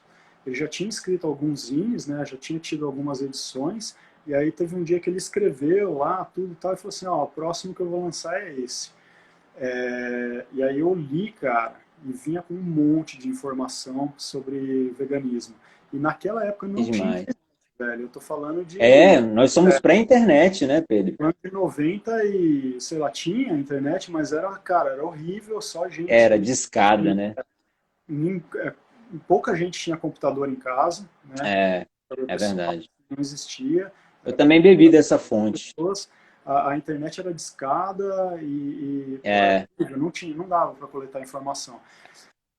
Ele já tinha escrito alguns zines, né? Já tinha tido algumas edições. E aí teve um dia que ele escreveu lá tudo e tal e falou assim, ó, o próximo que eu vou lançar é esse. E aí eu li, cara, e vinha com um monte de informação sobre veganismo. E naquela época é não tinha demais. internet, velho. Eu tô falando É, de nós somos pré-internet, né, Pedro? anos de 90 e, sei lá, tinha internet, mas era, cara, era horrível, só Era gente. discada, né? nin- é, Pouca gente tinha computador em casa, né? É, O é pessoal verdade. não existia, Eu era também pouco bebi dessa fonte. pessoas. A internet era discada pô, era É, horrível, não tinha, não dava para coletar informação.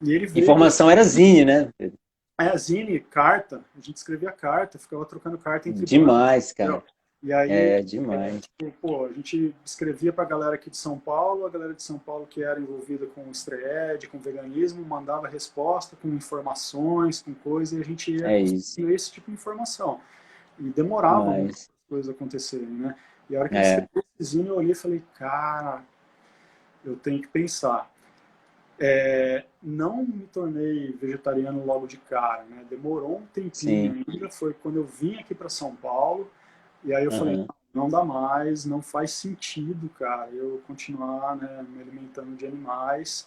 E ele veio com informação era zine, né, Pedro? a zine, carta, a gente escrevia carta, ficava trocando carta entre bandas, Demais, entendeu? cara. E aí, É, demais. pô, a gente escrevia para a galera aqui de São Paulo, a galera de São Paulo que era envolvida com estreed, com veganismo, mandava resposta com informações, com coisa, e a gente ia É isso. conseguindo esse tipo de informação. E demorava muito para Demais. as coisas acontecerem, né? E a hora que ele É, escreveu esse zine, eu olhei e falei, cara, eu tenho que pensar. Não me tornei vegetariano logo de cara, né? Demorou um sim. tempinho ainda, foi quando eu vim aqui para São Paulo, e aí eu falei, Aham. não dá mais, não faz sentido, cara, eu continuar, né, me alimentando de animais,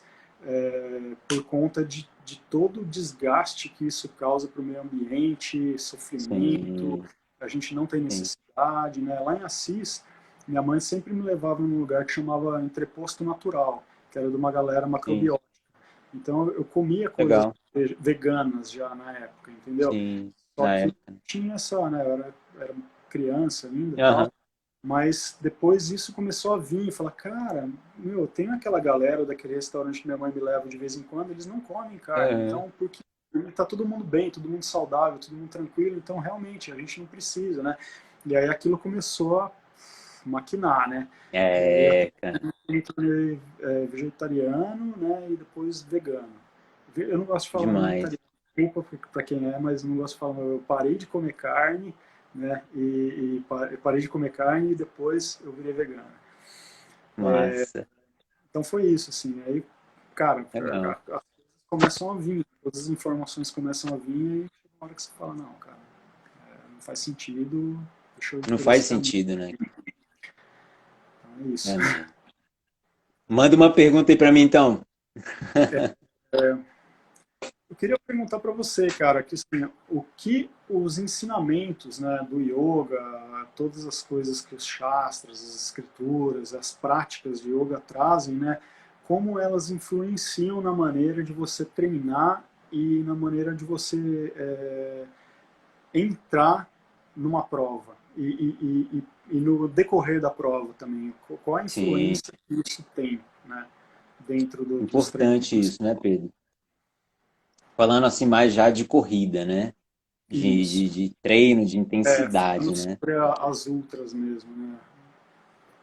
por conta de todo o desgaste que isso causa para o meio ambiente, sofrimento, Sim, a gente não tem sim. necessidade, né? Lá em Assis, minha mãe sempre me levava num lugar que chamava Entreposto Natural, que era de uma galera Sim. macrobiótica. Então eu comia coisas Legal. veganas já na época, entendeu? Sim. Só Na que época. tinha essa, né? Eu era criança ainda e tal. Aham. Mas depois isso começou a vir, falar, cara, meu, tem aquela galera daquele restaurante que minha mãe me leva de vez em quando, eles não comem carne, Aham. então porque tá todo mundo bem, todo mundo saudável, todo mundo tranquilo, então realmente a gente não precisa, né? E aí aquilo começou a maquinar, né? E aí É, cara. me tornei vegetariano, né, e depois vegano. Eu não gosto de falar Demais. vegetariano, desculpa para quem é, mas não gosto de falar. Eu parei de comer carne, né, e parei de comer carne e depois eu virei vegano. Massa. Então foi isso, assim. Aí, cara, Legal. as coisas começam a vir, todas as informações começam a vir e chega uma hora que você fala, não, cara, não faz sentido, deixa eu ir Não por faz esse caminho. sentido, né? Então é isso. Verdade. Manda uma pergunta aí pra mim, então. Eu queria perguntar para você, cara, que assim, o que os ensinamentos, né, do yoga, todas as coisas que os shastras, as escrituras, as práticas de yoga trazem, né, como elas influenciam na maneira de você treinar e na maneira de você entrar numa prova e no decorrer da prova também. Qual a Sim. influência que isso tem, né, dentro dos Importante treinos? isso, né, Pedro? Falando assim mais já de corrida, né? De, Isso. de, de treino, de intensidade, Falando né? sobre as ultras mesmo, né?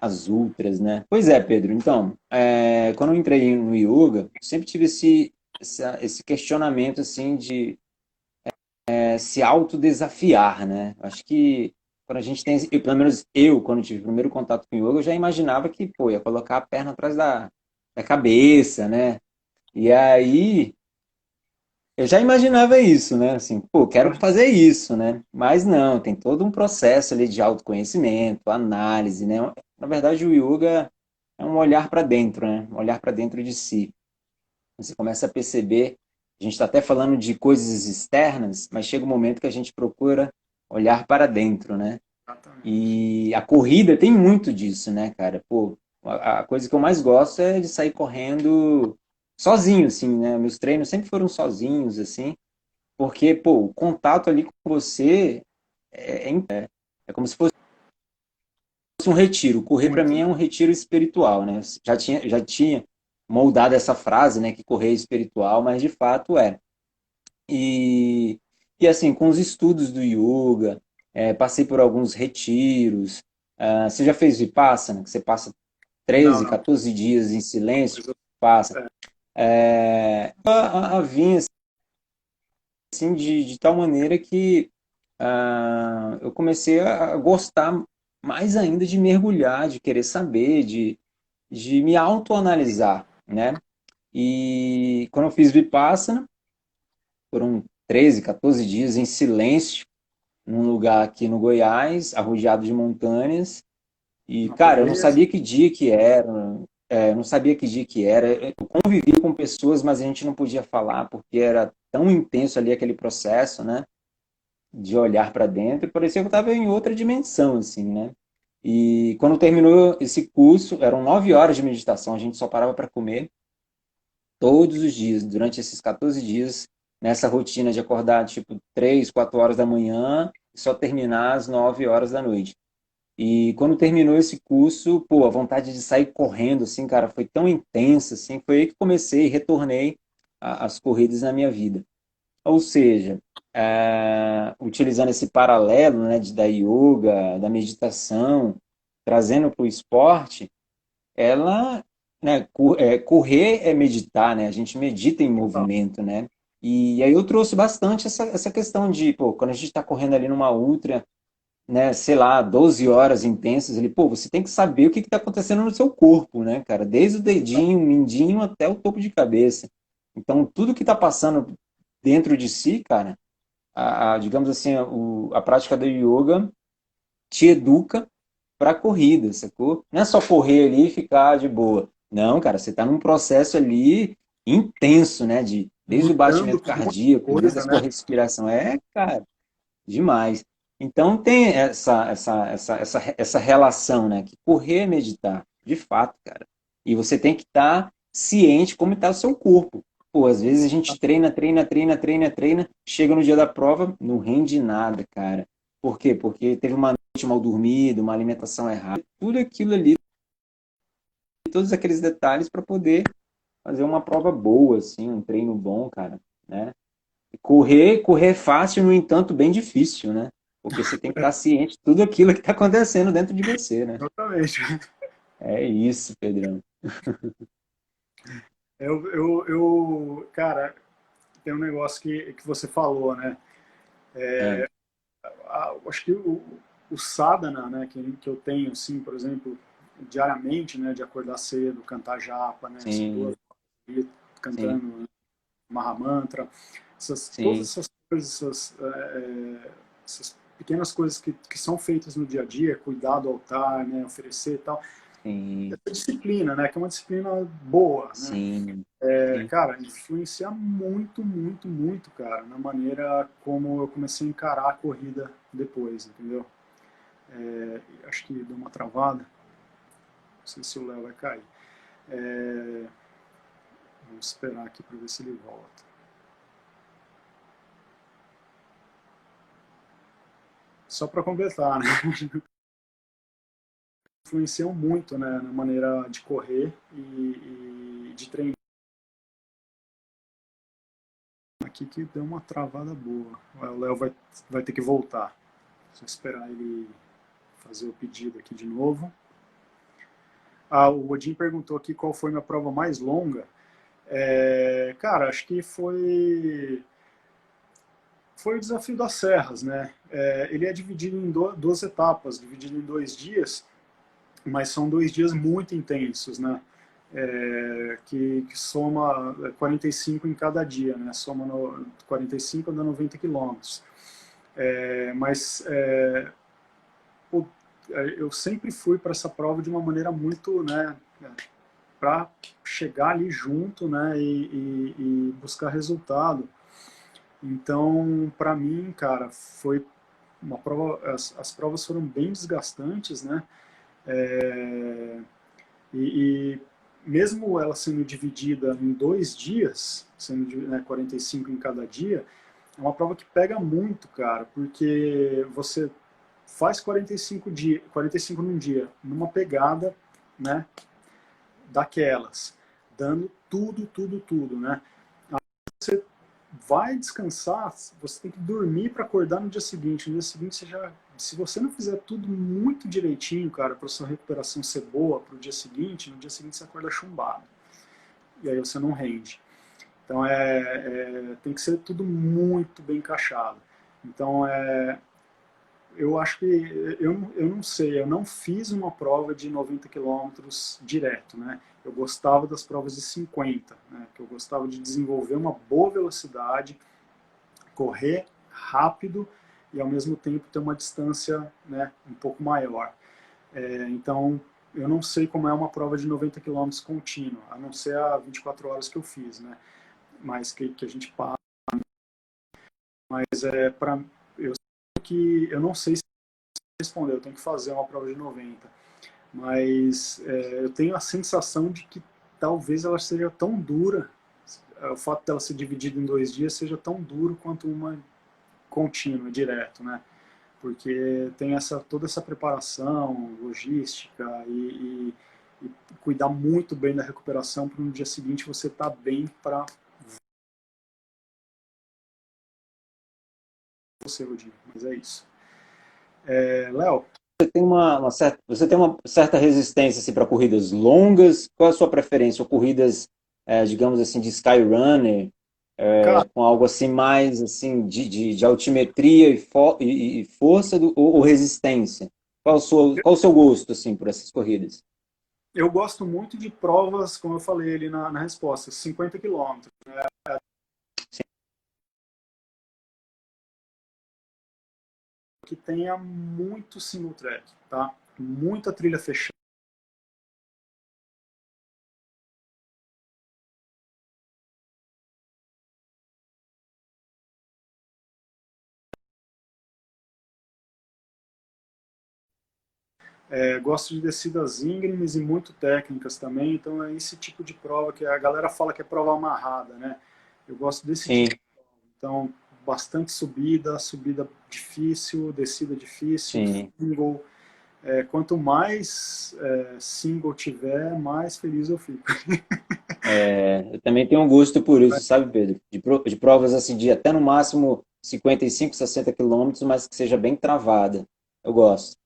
As ultras, né? Pois é, Pedro. Então, quando eu entrei no yoga, sempre tive esse questionamento, assim, de se autodesafiar, né? Acho que quando a gente tem, pelo menos eu, quando tive o primeiro contato com yoga, eu já imaginava que, pô, ia colocar a perna atrás da cabeça, né? E aí, eu já imaginava isso, né? Assim, pô, quero fazer isso, né? Mas não, tem todo um processo ali de autoconhecimento, análise, né? Na verdade, o yoga é um olhar para dentro, né? Um olhar para dentro de si. Você começa a perceber, a gente está até falando de coisas externas, mas chega um momento que a gente procura olhar para dentro, né? Exatamente. E a corrida tem muito disso, né, cara? Pô, a coisa que eu mais gosto é de sair correndo sozinho, assim, né? Meus treinos sempre foram sozinhos, assim, porque, pô, o contato ali com você é como se fosse um retiro. Correr para mim é um retiro espiritual, né? Já tinha moldado essa frase, né? Que correr é espiritual, mas de fato é. E, e assim, com os estudos do yoga, passei por alguns retiros. Você já fez Vipassana, que você passa Não, 13, não. 14 dias em silêncio? Mas eu- Passa. é, A vinha assim, de tal maneira que eu comecei a gostar mais ainda de mergulhar, de querer saber, de me autoanalisar, né? E quando eu fiz Vipassana, foram 13, 14 dias em silêncio, num lugar aqui no Goiás, arrodeado de montanhas. E, cara, eu não natureza. sabia que dia que era, eu não sabia que dia que era. Eu convivia com pessoas, mas a gente não podia falar porque era tão intenso ali aquele processo, né? De olhar para dentro, e parecia que eu estava em outra dimensão, assim, né? E quando terminou esse curso, eram 9 horas de meditação, a gente só parava para comer todos os dias, durante esses 14 dias, nessa rotina de acordar tipo 3, 4 horas da manhã e só terminar às 9 horas da noite. E quando terminou esse curso, pô, a vontade de sair correndo, assim, cara, foi tão intensa, assim, foi aí que comecei e retornei às corridas na minha vida. Ou seja, utilizando esse paralelo, né, da yoga, da meditação, trazendo para o esporte, ela, né, correr é meditar, né? A gente medita em Total. movimento, né? E aí eu trouxe bastante essa questão de, pô, quando a gente está correndo ali numa ultra, né, sei lá, 12 horas intensas, ele, pô, você tem que saber o que está acontecendo no seu corpo, né, cara? Desde o dedinho, o mindinho até o topo de cabeça. Então, tudo que está passando dentro de si, cara, digamos assim, a prática do yoga te educa para a corrida, sacou? Não é só correr ali e ficar de boa. Não, cara, você está num processo ali intenso, né? Desde o Lidando batimento com um monte cardíaco, de desde a coisa, sua né? respiração. Cara, demais. Então tem essa relação, né? Que correr é meditar, de fato, cara. E você tem que estar ciente como está o seu corpo. Pô, às vezes a gente treina, treina, treina, treina, treina, chega no dia da prova, não rende nada, cara. Por quê? Porque teve uma noite mal dormida, uma alimentação errada, tudo aquilo ali, todos aqueles detalhes para poder fazer uma prova boa, assim, um treino bom, cara, né? Correr é fácil, no entanto, bem difícil, né? Porque você tem que estar ciente de tudo aquilo que está acontecendo dentro de você, né? Exatamente. É isso, Pedrão. Cara, tem um negócio que você falou, né? Ah, Acho que o sadhana, né, que eu tenho, assim, por exemplo, diariamente, né, de acordar cedo, cantar japa, né, são sim, 2 horas sim, cantando Mahamantra, todas sim, essas coisas, essas pequenas coisas que são feitas no dia a dia, cuidar do altar, né, oferecer e tal, sim, essa disciplina, né, que é uma disciplina boa, né, sim, sim. cara, influencia muito, muito, muito, cara, na maneira como eu comecei a encarar a corrida depois, entendeu? Acho que deu uma travada, não sei se o Léo vai cair. É, vamos esperar aqui para ver se ele volta. Só para completar, né? Influenciam muito, né, na maneira de correr e de treinar. Aqui que deu uma travada boa. O Léo vai ter que voltar. Só esperar ele fazer o pedido aqui de novo. O Odin perguntou aqui qual foi minha prova mais longa. Cara, acho que foi o desafio das serras, né? Ele é dividido em 2 etapas, dividido em 2 dias, mas são 2 dias muito intensos, né? Que soma 45 em cada dia, né? Soma 45 dá 90 quilômetros. Mas eu sempre fui para essa prova de uma maneira muito, né, para chegar ali junto, né, e buscar resultado. Então, para mim, cara, foi uma prova. As provas foram bem desgastantes, né? É, e mesmo ela sendo dividida em 2 dias, sendo, né, 45 em cada dia, é uma prova que pega muito, cara, porque você faz 45 num dia, numa pegada, né, daquelas, dando tudo, né? Você vai descansar, você tem que dormir para acordar no dia seguinte. No dia seguinte, se você não fizer tudo muito direitinho, cara, para sua recuperação ser boa para o dia seguinte, no dia seguinte você acorda chumbado. E aí você não rende. Então, tem que ser tudo muito bem encaixado. Então, eu acho que, eu não sei, eu não fiz uma prova de 90 quilômetros direto, né? Eu gostava das provas de 50, né? Que eu gostava de desenvolver uma boa velocidade, correr rápido e ao mesmo tempo ter uma distância, né, um pouco maior. Então, eu não sei como é uma prova de 90 quilômetros contínua, a não ser a 24 horas que eu fiz, né? Mas que a gente passa. Mas eu não sei se responder, eu tenho que fazer uma prova de 90. Mas eu tenho a sensação de que talvez ela seja tão dura, o fato dela ser dividida em 2 dias seja tão duro quanto uma contínua, direto, né? Porque tem toda essa preparação, logística e cuidar muito bem da recuperação para no dia seguinte você estar bem para você, Rodinho. Mas é isso. Léo? Você tem uma certa resistência assim, para corridas longas? Qual a sua preferência? Ou corridas, digamos assim, de skyrunner, Cara, com algo assim mais assim, de altimetria e força ou resistência? Qual o seu gosto assim, por essas corridas? eu gosto muito de provas, como eu falei ali na resposta, 50 quilômetros. Que tenha muito single track, tá? Muita trilha fechada. Gosto de descidas íngremes e muito técnicas também, então é esse tipo de prova que a galera fala que é prova amarrada, né? Eu gosto desse Sim, tipo de prova. Então, bastante subida difícil, descida difícil, sim. single. Quanto mais single tiver, mais feliz eu fico. Eu também tenho um gosto por isso, sabe, Pedro? De provas assim, de até no máximo 55, 60 quilômetros, mas que seja bem travada. Eu gosto.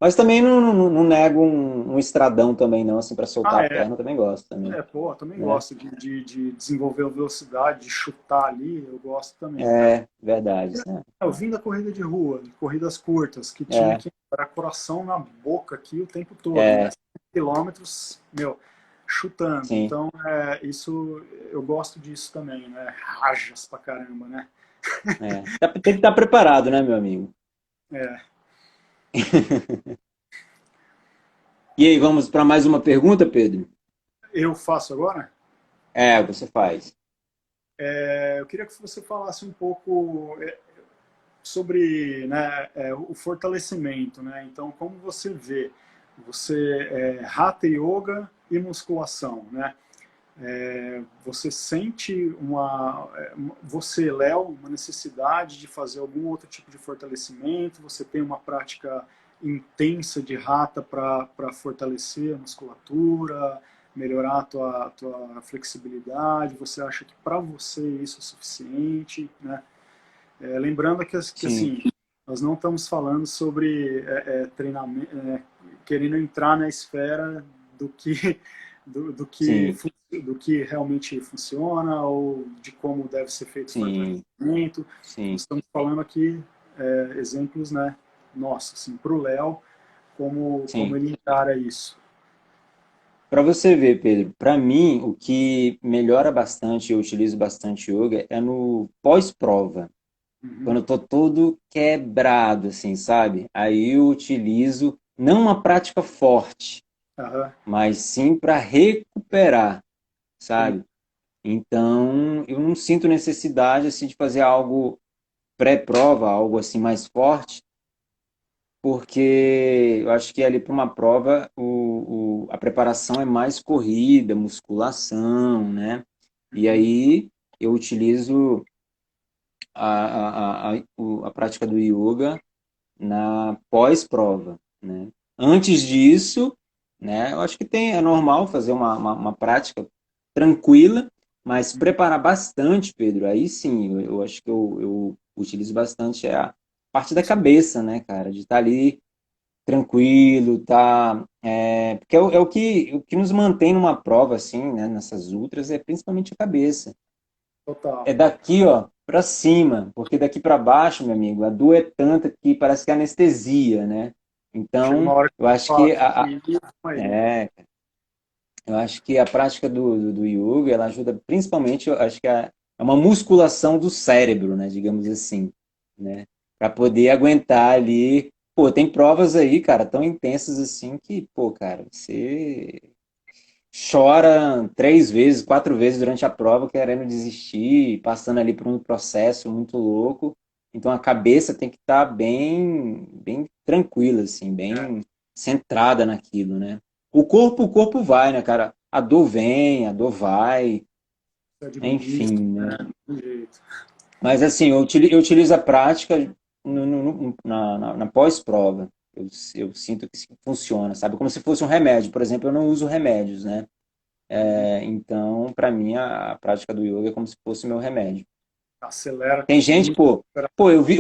Mas também não nego um estradão também, não, assim, para soltar Ah, a perna, eu também gosto também, pô, eu também né? gosto de desenvolver a velocidade, de chutar ali, eu gosto também. É, verdade. Né? Eu vim da corrida de rua, de corridas curtas, que tinha É, que era coração na boca aqui o tempo todo, né? é, 5 quilômetros, meu, chutando. sim. Então, isso, eu gosto disso também, né? Rajas pra caramba, né? Tem que estar preparado, né, meu amigo? É, E aí, vamos para mais uma pergunta, Pedro? eu faço agora? Você faz. Eu queria que você falasse um pouco sobre, né, o fortalecimento, né? Então, como você vê, Hatha Yoga e musculação, né? Você sente você, Léo, uma necessidade de fazer algum outro tipo de fortalecimento? Você tem uma prática intensa de Hatha para fortalecer a musculatura, melhorar a tua flexibilidade? Você acha que para você isso é suficiente, né? Lembrando que Sim, assim, nós não estamos falando sobre treinamento, querendo entrar na esfera do que, do que, sim, do que realmente funciona ou de como deve ser feito o sim, fortalecimento. Nós sim, estamos falando aqui exemplos, né, nossos, assim, para o Léo, como sim. ele encara isso. Para você ver, Pedro, para mim, o que melhora bastante, eu utilizo bastante yoga, é no pós-prova. Uhum. Quando eu tô todo quebrado, assim, sabe? Aí eu utilizo, não uma prática forte, Aham. mas sim para recuperar, Entendi. sabe? Então, eu não sinto necessidade, assim, de fazer algo pré-prova, algo assim mais forte, porque eu acho que ali para uma prova a preparação é mais corrida, musculação, né? E Uhum. aí eu utilizo a prática do yoga na pós-prova, né? Antes disso, né, eu acho que é normal fazer uma prática tranquila, mas preparar bastante, Pedro, aí sim, eu acho que eu utilizo bastante a parte da cabeça, né, cara, de estar ali tranquilo, tá? Porque o que nos mantém numa prova, assim, né, nessas ultras, é principalmente a cabeça. Total. É daqui, ó, pra cima, porque daqui pra baixo, meu amigo, a dor é tanta que parece que é anestesia, né? Chega uma Então, hora que eu acho fala, que aí. é, eu acho que a prática do yoga, ela ajuda principalmente, eu acho que é uma musculação do cérebro, né, digamos assim, né, para poder aguentar ali. Pô, tem provas aí, cara, tão intensas assim que, pô, cara, você chora 3 vezes, 4 vezes durante a prova querendo desistir, passando ali por um processo muito louco. Então a cabeça tem que estar bem, bem tranquila, assim, É, bem centrada naquilo, né? O corpo vai, né, cara? A dor vem, a dor vai, você administra, enfim, né? do jeito. Mas assim, eu utilizo a prática na pós-prova. Eu sinto que funciona, sabe? Como se fosse um remédio. Por exemplo, eu não uso remédios, né? Então, para mim, a prática do yoga é como se fosse meu remédio. Acelera Tem gente, muito. pô, eu vi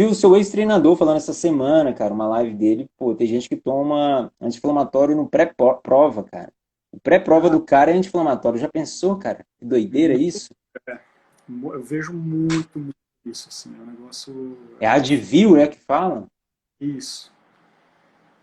o seu ex-treinador falando essa semana, cara, uma live dele, pô, tem gente que toma anti-inflamatório no pré-prova, cara. O pré-prova Ah, do cara é anti-inflamatório. Já pensou, cara? Que doideira isso? é. Eu vejo muito, muito isso, assim, é um negócio É difícil. Advil, é que fala? Isso.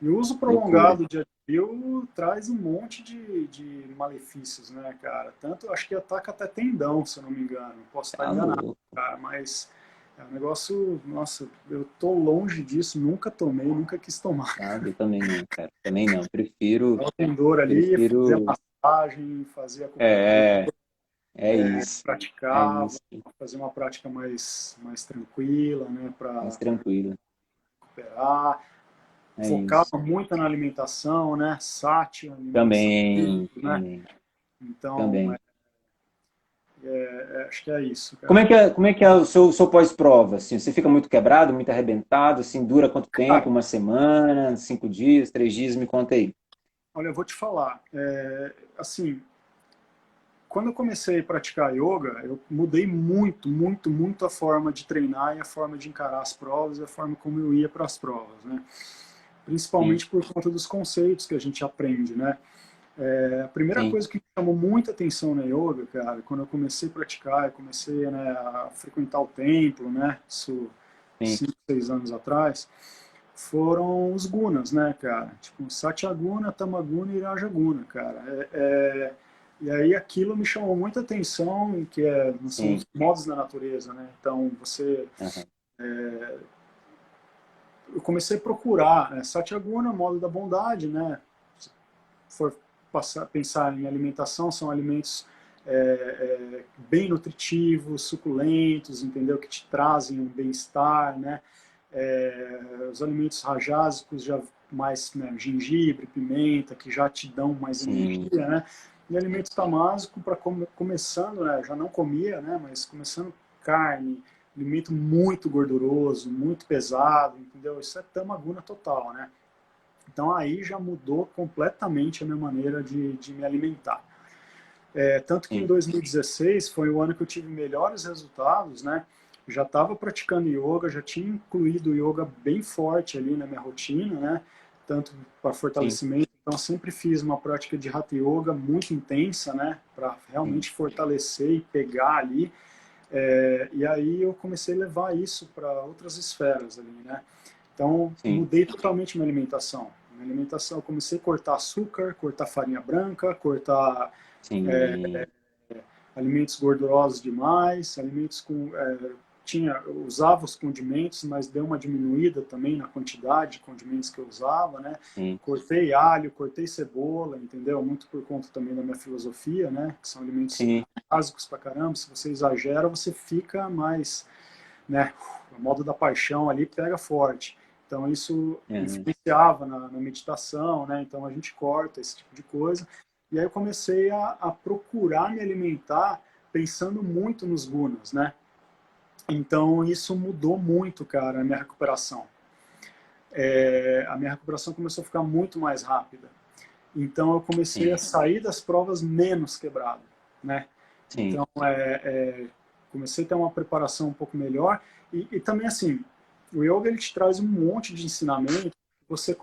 E o uso Loucura. prolongado de Advil traz um monte de malefícios, né, cara? Tanto, acho que ataca até tendão, se eu não me engano. Posso estar Tá enganado, louco. cara, mas é um negócio, nossa, eu tô longe disso, nunca tomei, nunca quis tomar. Ah, eu também não, cara. Também não. Prefiro, Ela tem dor ali, fazia prefiro. massagem, fazia acupuntura, É, é isso. É praticava, isso. fazer uma prática mais tranquila, né, Mais para tranquilo. recuperar. É Focava isso. muito na alimentação, né, sati, alimentos Também, satílicos, né. também, Então, também. acho que é isso, cara. Como é que é o seu pós-prova? Assim, você fica muito quebrado, muito arrebentado? Assim, dura quanto tempo? Cara, Uma semana, 5 dias, 3 dias? Me conta aí. olha, eu vou te falar, assim, quando eu comecei a praticar yoga, eu mudei muito, muito, muito a forma de treinar e a forma de encarar as provas e a forma como eu ia para as provas, né? Sim, Principalmente por conta dos conceitos que a gente aprende, né? A primeira sim, coisa que me chamou muita atenção na yoga, cara, quando eu comecei a praticar, eu comecei, né, a frequentar o templo, né? Isso sim, 5, 6 anos atrás, foram os gunas, né, cara? Tipo, Satyaguna, Tamaguna e Rajaguna, cara. E aí aquilo me chamou muita atenção, que são sim. os modos da natureza, né? Então, Aham, eu comecei a procurar, né? Satyaguna, modo da bondade, né? Se for pensar em alimentação, são alimentos bem nutritivos, suculentos, entendeu? Que te trazem um bem-estar, né? Os alimentos rajásicos já mais, né, gengibre, pimenta, que já te dão mais sim, energia, né? E alimentos tamásicos para começando, né, já não comia, né, mas começando carne, alimento muito gorduroso, muito pesado, entendeu? Isso é tamaguna total, né? Então aí já mudou completamente a minha maneira de me alimentar. Tanto que em sim, 2016 foi o ano que eu tive melhores resultados, né? Já estava praticando yoga, já tinha incluído o yoga bem forte ali na minha rotina, né? Tanto para sim, fortalecimento, então sempre fiz uma prática de Hatha Yoga muito intensa, né? Para sim, realmente fortalecer e pegar ali. E aí eu comecei a levar isso para outras esferas ali, né? Então sim, mudei totalmente minha alimentação. Minha alimentação, eu comecei a cortar açúcar, cortar farinha branca, cortar sim, alimentos gordurosos demais, alimentos com eu usava os condimentos, mas deu uma diminuída também na quantidade de condimentos que eu usava, né? sim, Cortei alho, cortei cebola, entendeu? Muito por conta também da minha filosofia, né? Que são alimentos sim, básicos pra caramba. Se você exagera, você fica mais, né? O modo da paixão ali pega forte. Então isso aham, influenciava na meditação, né? Então a gente corta esse tipo de coisa. E aí eu comecei a procurar me alimentar pensando muito nos gunas, né? Então isso mudou muito, cara, a minha recuperação. a minha recuperação começou a ficar muito mais rápida. Então eu comecei a sim, sair das provas menos quebrado, né? sim, Então comecei a ter uma preparação um pouco melhor e também assim, o yoga ele te traz um monte de ensinamento. Você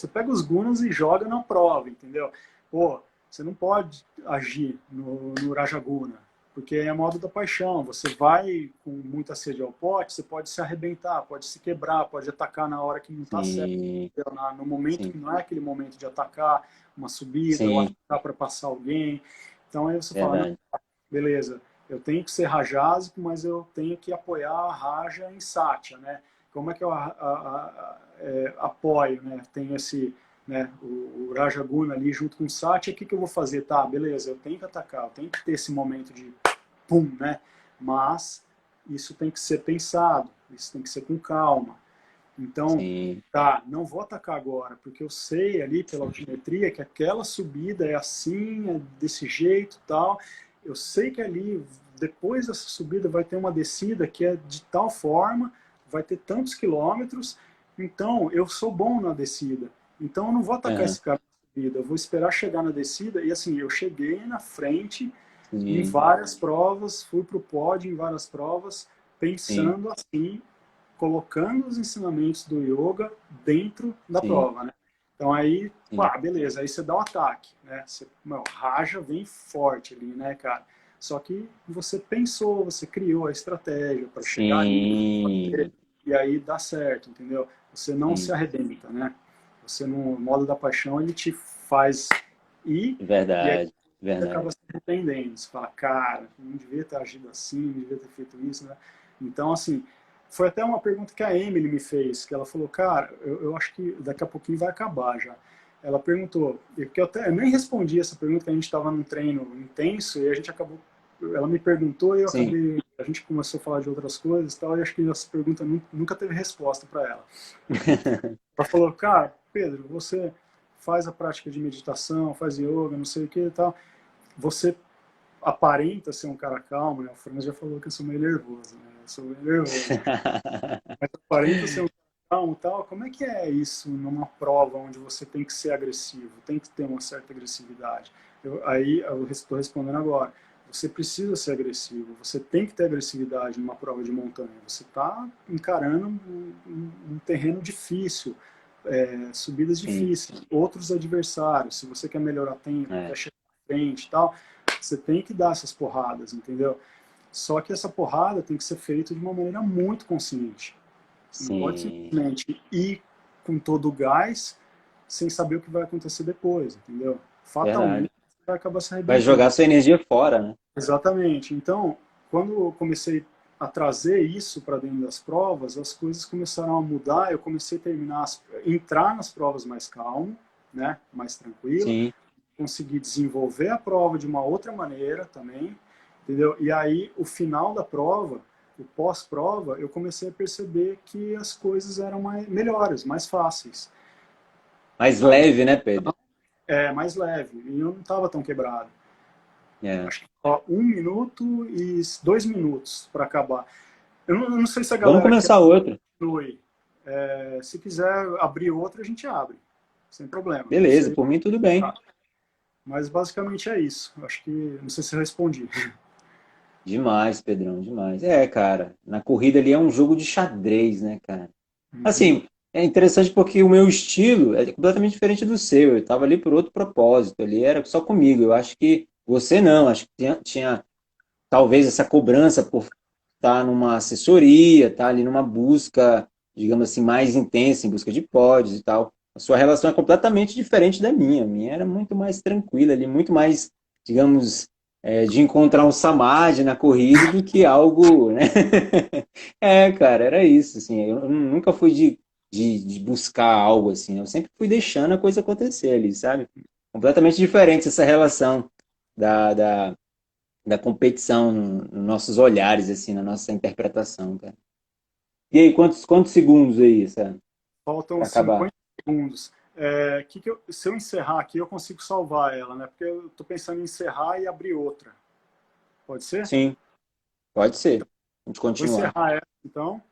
pega os gunas e joga na prova, entendeu? Pô, você não pode agir no Rajaguna, porque é a modo da paixão. Você vai com muita sede ao pote, você pode se arrebentar, pode se quebrar, pode atacar na hora que não está certo, sim, no momento sim, que não é aquele momento de atacar uma subida ou sim, atacar para passar alguém. Então aí você fala, não, verdade. beleza, eu tenho que ser rajásico, mas eu tenho que apoiar a raja em satya, né? Como é que eu apoio, né? Tem esse, né, o Rajaguna ali junto com o satya, o que eu vou fazer? Tá, beleza, eu tenho que atacar, eu tenho que ter esse momento de pum, né? Mas isso tem que ser pensado, isso tem que ser com calma. Então, Sim, tá, não vou atacar agora, porque eu sei ali pela altimetria que aquela subida é assim, é desse jeito, tal. Eu sei que ali, depois dessa subida, vai ter uma descida que é de tal forma, vai ter tantos quilômetros, então eu sou bom na descida. Então eu não vou atacar aham, esse cara na subida, eu vou esperar chegar na descida, e assim, eu cheguei na frente em sim, várias provas, fui para o pódio em várias provas, sim, pensando assim, colocando os ensinamentos do yoga dentro da sim, prova, né? Então aí, sim, pá, beleza, aí você dá o ataque, né? Você, raja vem forte ali, né, cara? Só que você pensou, você criou a estratégia para chegar ali sim, e aí dá certo, entendeu? Você não se sim, arrebenta, né? Você no modo da paixão ele te faz ir e aí verdade, você acaba verdade. se arrependendo. Você fala, cara, não devia ter agido assim, não devia ter feito isso, né? Então, assim, foi até uma pergunta que a Emily me fez, que ela falou, cara, eu acho que daqui a pouquinho vai acabar já. Ela perguntou, porque eu nem respondi essa pergunta, que a gente estava num treino intenso e a gente acabou, ela me perguntou e eu Sim, acabei, a gente começou a falar de outras coisas e tal, e acho que essa pergunta nunca teve resposta para ela. Ela falou, cara, Pedro, você faz a prática de meditação, faz yoga, não sei o que e tal, você aparenta ser um cara calmo, né? O Franz já falou que eu sou meio nervoso, né? Eu sou meio nervoso. Mas aparenta ser um cara calmo e tal. Como é que é isso numa prova onde você tem que ser agressivo, tem que ter uma certa agressividade? Aí eu estou respondendo agora. Você precisa ser agressivo, você tem que ter agressividade numa prova de montanha. Você está encarando um terreno difícil, subidas sim, difíceis, outros adversários. Se você quer melhorar tempo, é, quer chegar à frente e tal, você tem que dar essas porradas, entendeu? Só que essa porrada tem que ser feita de uma maneira muito consciente. Você não pode sim, simplesmente ir com todo o gás sem saber o que vai acontecer depois, entendeu? verdade. Fatalmente você vai acabar se Vai arrebentando. jogar sua energia fora, né? Exatamente. Então, quando eu comecei a trazer isso para dentro das provas, as coisas começaram a mudar. Eu comecei a entrar nas provas mais calmo, né, mais tranquilo, Sim, consegui desenvolver a prova de uma outra maneira também, entendeu? E aí, o final da prova, o pós-prova, eu comecei a perceber que as coisas eram melhores, mais fáceis. mais A leve, né, Pedro? mais leve, e eu não estava tão quebrado. É. Acho que só 1 minuto e 2 minutos para acabar. Eu não sei se a Vamos galera quer começar outra. continue. Se quiser abrir outra, a gente abre, sem problema. Não Beleza, sei. por mim tudo bem. Mas basicamente é isso. Acho que não sei se eu respondi. Demais, Pedrão, demais. É, cara, na corrida ali é um jogo de xadrez, né, cara? Uhum. Assim, é interessante porque o meu estilo é completamente diferente do seu. Eu tava ali por outro propósito, ali era só comigo. Eu acho que você não, acho que tinha talvez essa cobrança por estar numa assessoria, estar ali numa busca, digamos assim, mais intensa, em busca de pódios e tal. A sua relação é completamente diferente da minha. A minha era muito mais tranquila ali, muito mais, digamos, de encontrar um samadhi na corrida do que algo, né? É, cara, era isso, assim. Eu nunca fui de buscar algo assim. Eu sempre fui deixando a coisa acontecer ali, sabe? Completamente diferente essa relação da competição nos nossos olhares, assim, na nossa interpretação, cara. E aí, quantos segundos aí, sabe? Faltam Pra acabar? 50 segundos. Se eu encerrar aqui, eu consigo salvar ela, né? Porque eu estou pensando em encerrar e abrir outra. Pode ser? Sim, pode ser. A gente Vou continuar. encerrar essa, então.